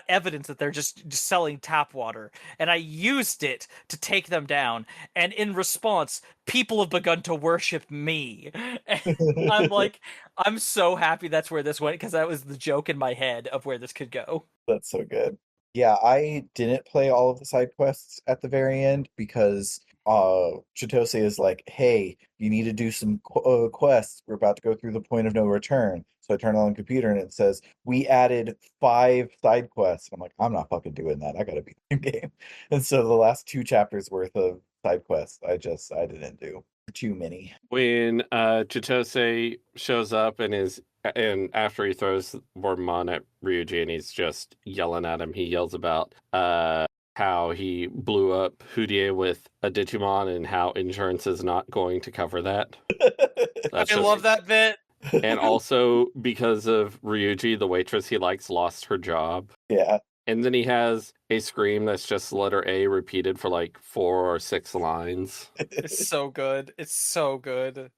evidence that they're just selling tap water, and I used it to take them down, and in response people have begun to worship me. And I'm like, I'm so happy that's where this went, because that was the joke in my head of where this could go. That's so good. Yeah, I didn't play all of the side quests at the very end because Chitose is like, hey, you need to do some quests. We're about to go through the point of no return. So I turn on the computer and it says, we added 5 side quests. I'm like, I'm not fucking doing that. I gotta beat the game. And so the last 2 chapters worth of side quests I didn't do. Too many. When Chitose shows up and after he throws Wormmon at Ryuji and he's just yelling at him, he yells about how he blew up Hoodier with a Digimon and how insurance is not going to cover that. I love that bit. And also because of Ryuji, the waitress he likes lost her job. Yeah. And then he has a scream that's just letter A repeated for like 4 or 6 lines. It's so good. It's so good.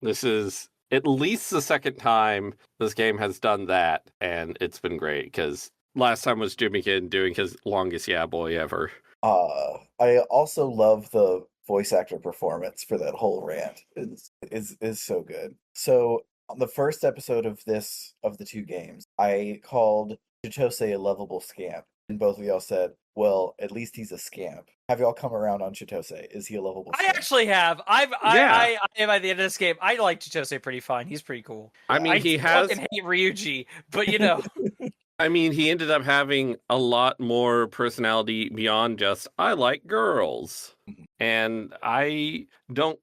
This is at least the second time this game has done that, and it's been great, because last time was Jimmy Kid doing his longest yeah boy ever. I also love the voice actor performance for that whole rant. Is so good. So on the first episode of the 2 games, I called Chitose a lovable scamp, and both of y'all said, "Well, at least he's a scamp." Have y'all come around on Chitose? Is he a lovable scamp? I actually have. I am at the end of this game. I like Chitose pretty fine. He's pretty cool. I mean, I fucking hate Ryuji, but you know. I mean, he ended up having a lot more personality beyond just I like girls, and I don't.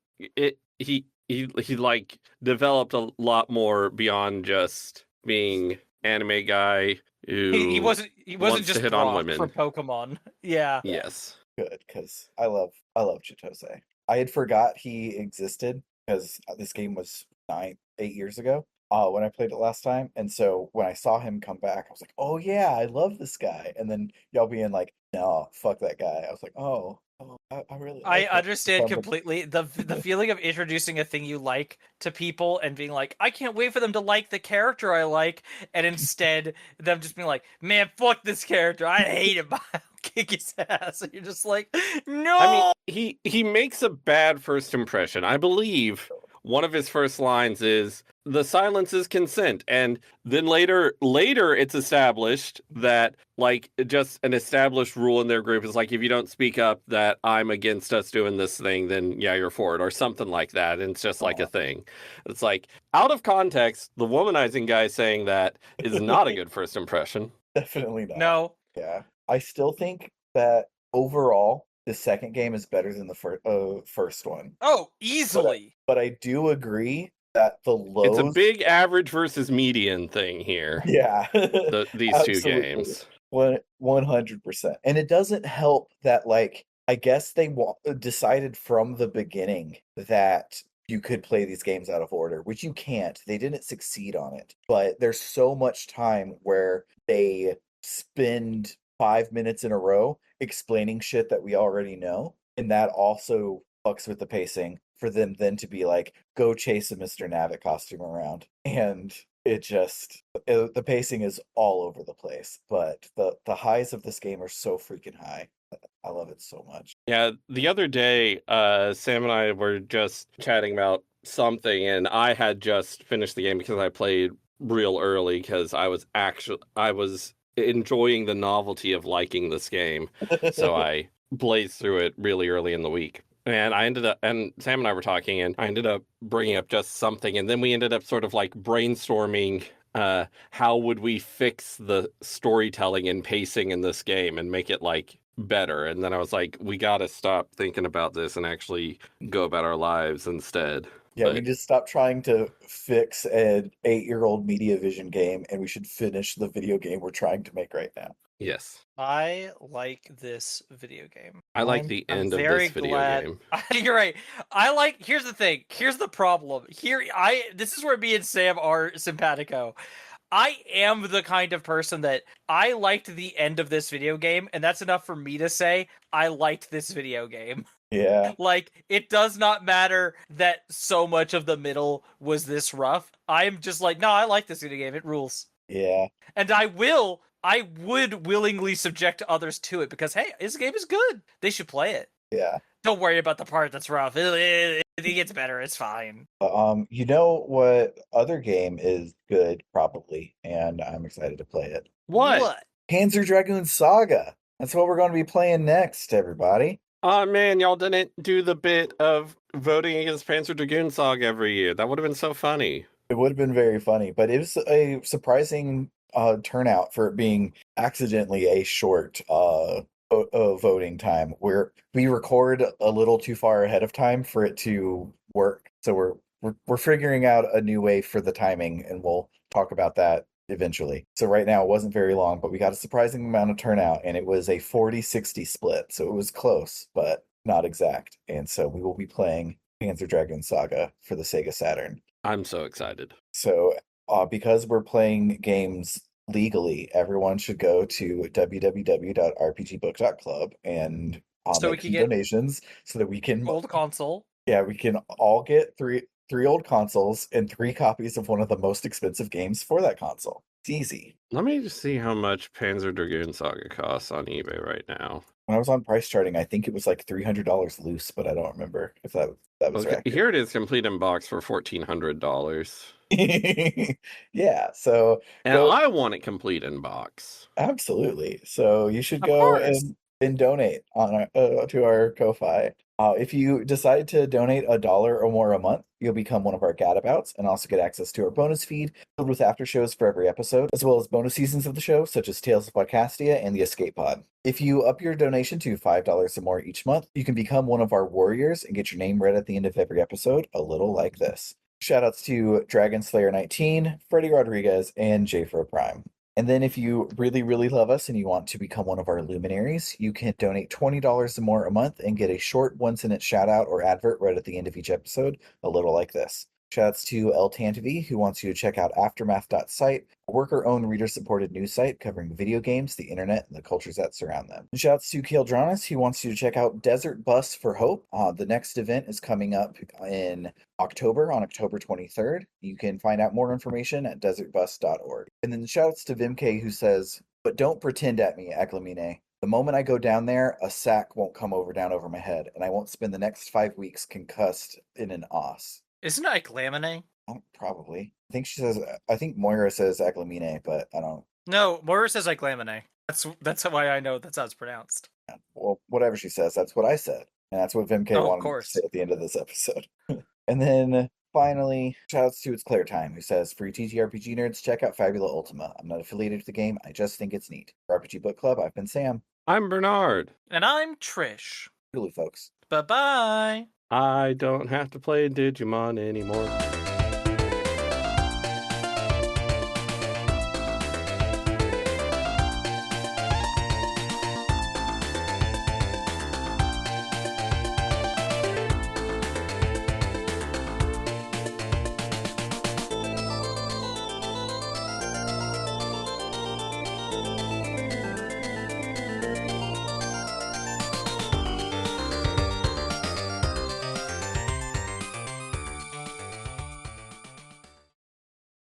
He like developed a lot more beyond just being anime guy who he wasn't just to hit on women for Pokemon. Yeah. Yes. Good, because I love Chitose. I had forgot he existed because this game was 8 years ago when I played it last time, and so when I saw him come back, I was like, "Oh yeah, I love this guy." And then y'all being like, "No, fuck that guy." I was like, "Oh, I really." I understand completely the feeling of introducing a thing you like to people and being like, I can't wait for them to like the character I like, and instead them just being like, man, fuck this character, I hate him, I'll kick his ass, and you're just like, no. I mean, he makes a bad first impression. I believe one of his first lines is the silence is consent, and then later it's established that like just an established rule in their group is like if you don't speak up that I'm against us doing this thing, then yeah, you're for it or something like that, and it's just like a thing. It's like out of context, the womanizing guy saying that is not a good first impression. Definitely not. No. Yeah, I still think that overall the second game is better than the first one. Oh, easily. But I do agree that the lows... It's a big average versus median thing here. Yeah. These 2 games. 100%. And it doesn't help that, like, I guess they decided from the beginning that you could play these games out of order, which you can't. They didn't succeed on it. But there's so much time where they spend 5 minutes in a row explaining shit that we already know, and that also fucks with the pacing for them then to be like, go chase a Mr. Navic costume around, and the pacing is all over the place, but the highs of this game are so freaking high. I love it so much. Yeah, the other day Sam and I were just chatting about something, and I had just finished the game because I played real early because I was enjoying the novelty of liking this game. So I blazed through it really early in the week. And Sam and I were talking, and I ended up bringing up just something. And then we ended up sort of like brainstorming how would we fix the storytelling and pacing in this game and make it like better. And then I was like, we got to stop thinking about this and actually go about our lives instead. Yeah, we just stopped trying to fix an 8-year-old MediaVision game, and we should finish the video game we're trying to make right now. Yes. I like this video game. I like the end of this video game. You're right. Here's the thing. Here's the problem. This is where me and Sam are simpatico. I am the kind of person that I liked the end of this video game, and that's enough for me to say I liked this video game. Yeah. Like, it does not matter that so much of the middle was this rough. I'm just like, no, I like this video game. It rules. Yeah. And I would willingly subject others to it because, hey, this game is good. They should play it. Yeah. Don't worry about the part that's rough. It gets better. It's fine. You know what other game is good, probably, and I'm excited to play it. What? Panzer Dragoon Saga. That's what we're going to be playing next, everybody. Oh man, y'all didn't do the bit of voting against Panzer Dragoon Saga every year. That would have been so funny. It would have been very funny, but it was a surprising turnout for it being accidentally a short voting time. We record a little too far ahead of time for it to work. So we're figuring out a new way for the timing, and we'll talk about that eventually. So right now it wasn't very long, but we got a surprising amount of turnout, and it was a 40-60 split. So it was close, but not exact. And so we will be playing Panzer Dragoon Saga for the Sega Saturn. I'm so excited. So because we're playing games legally, everyone should go to www.rpgbook.club and So we make can some get donations so that we can old console. yeah, we can all get three old consoles and 3 copies of one of the most expensive games for that console. It's easy. Let me just see how much Panzer Dragoon Saga costs on eBay right now. When I was on price charting, I think it was like $300 loose, but I don't remember if that was Okay, accurate. here it is, complete in box for $1,400. Yeah, so and I want it complete in box. Absolutely. So you should Of go course. and donate on to our Ko-Fi. If you decide to donate $1 or more a month, you'll become one of our gadabouts and also get access to our bonus feed filled with after shows for every episode, as well as bonus seasons of the show, such as Tales of Podcastia and the Escape Pod. If you up your donation to $5 or more each month, you can become one of our warriors and get your name read at the end of every episode, a little like this. Shoutouts to Dragon Slayer 19, Freddie Rodriguez, and J4 Prime. And then if you really, really love us and you want to become one of our luminaries, you can donate $20 or more a month and get a short 1-sentence shout out or advert right at the end of each episode, a little like this. Shouts to El Tantavi, who wants you to check out aftermath.site, a worker-owned reader-supported news site covering video games, the internet, and the cultures that surround them. And shouts to Keldronis, who wants you to check out Desert Bus for Hope. The next event is coming up in October, on October 23rd. You can find out more information at desertbus.org. And then shouts to Vimk, who says, "But don't pretend at me, Aglamine. The moment I go down there, a sack won't come down over my head, and I won't spend the next 5 weeks concussed in an os." Isn't it Aglamine? Probably. I think Moira says Aglamine, but I don't. No, Moira says Aglamine. That's why I know that's how it's pronounced. Well, whatever she says, that's what I said. And that's what Vimk wanted to say at the end of this episode. And then finally, shoutouts to It's Claire Time, who says, "For you TTRPG nerds, check out Fabula Ultima. I'm not affiliated with the game, I just think it's neat." For RPG Book Club, I've been Sam. I'm Bernard. And I'm Trish. Really, folks. Bye-bye. I don't have to play Digimon anymore.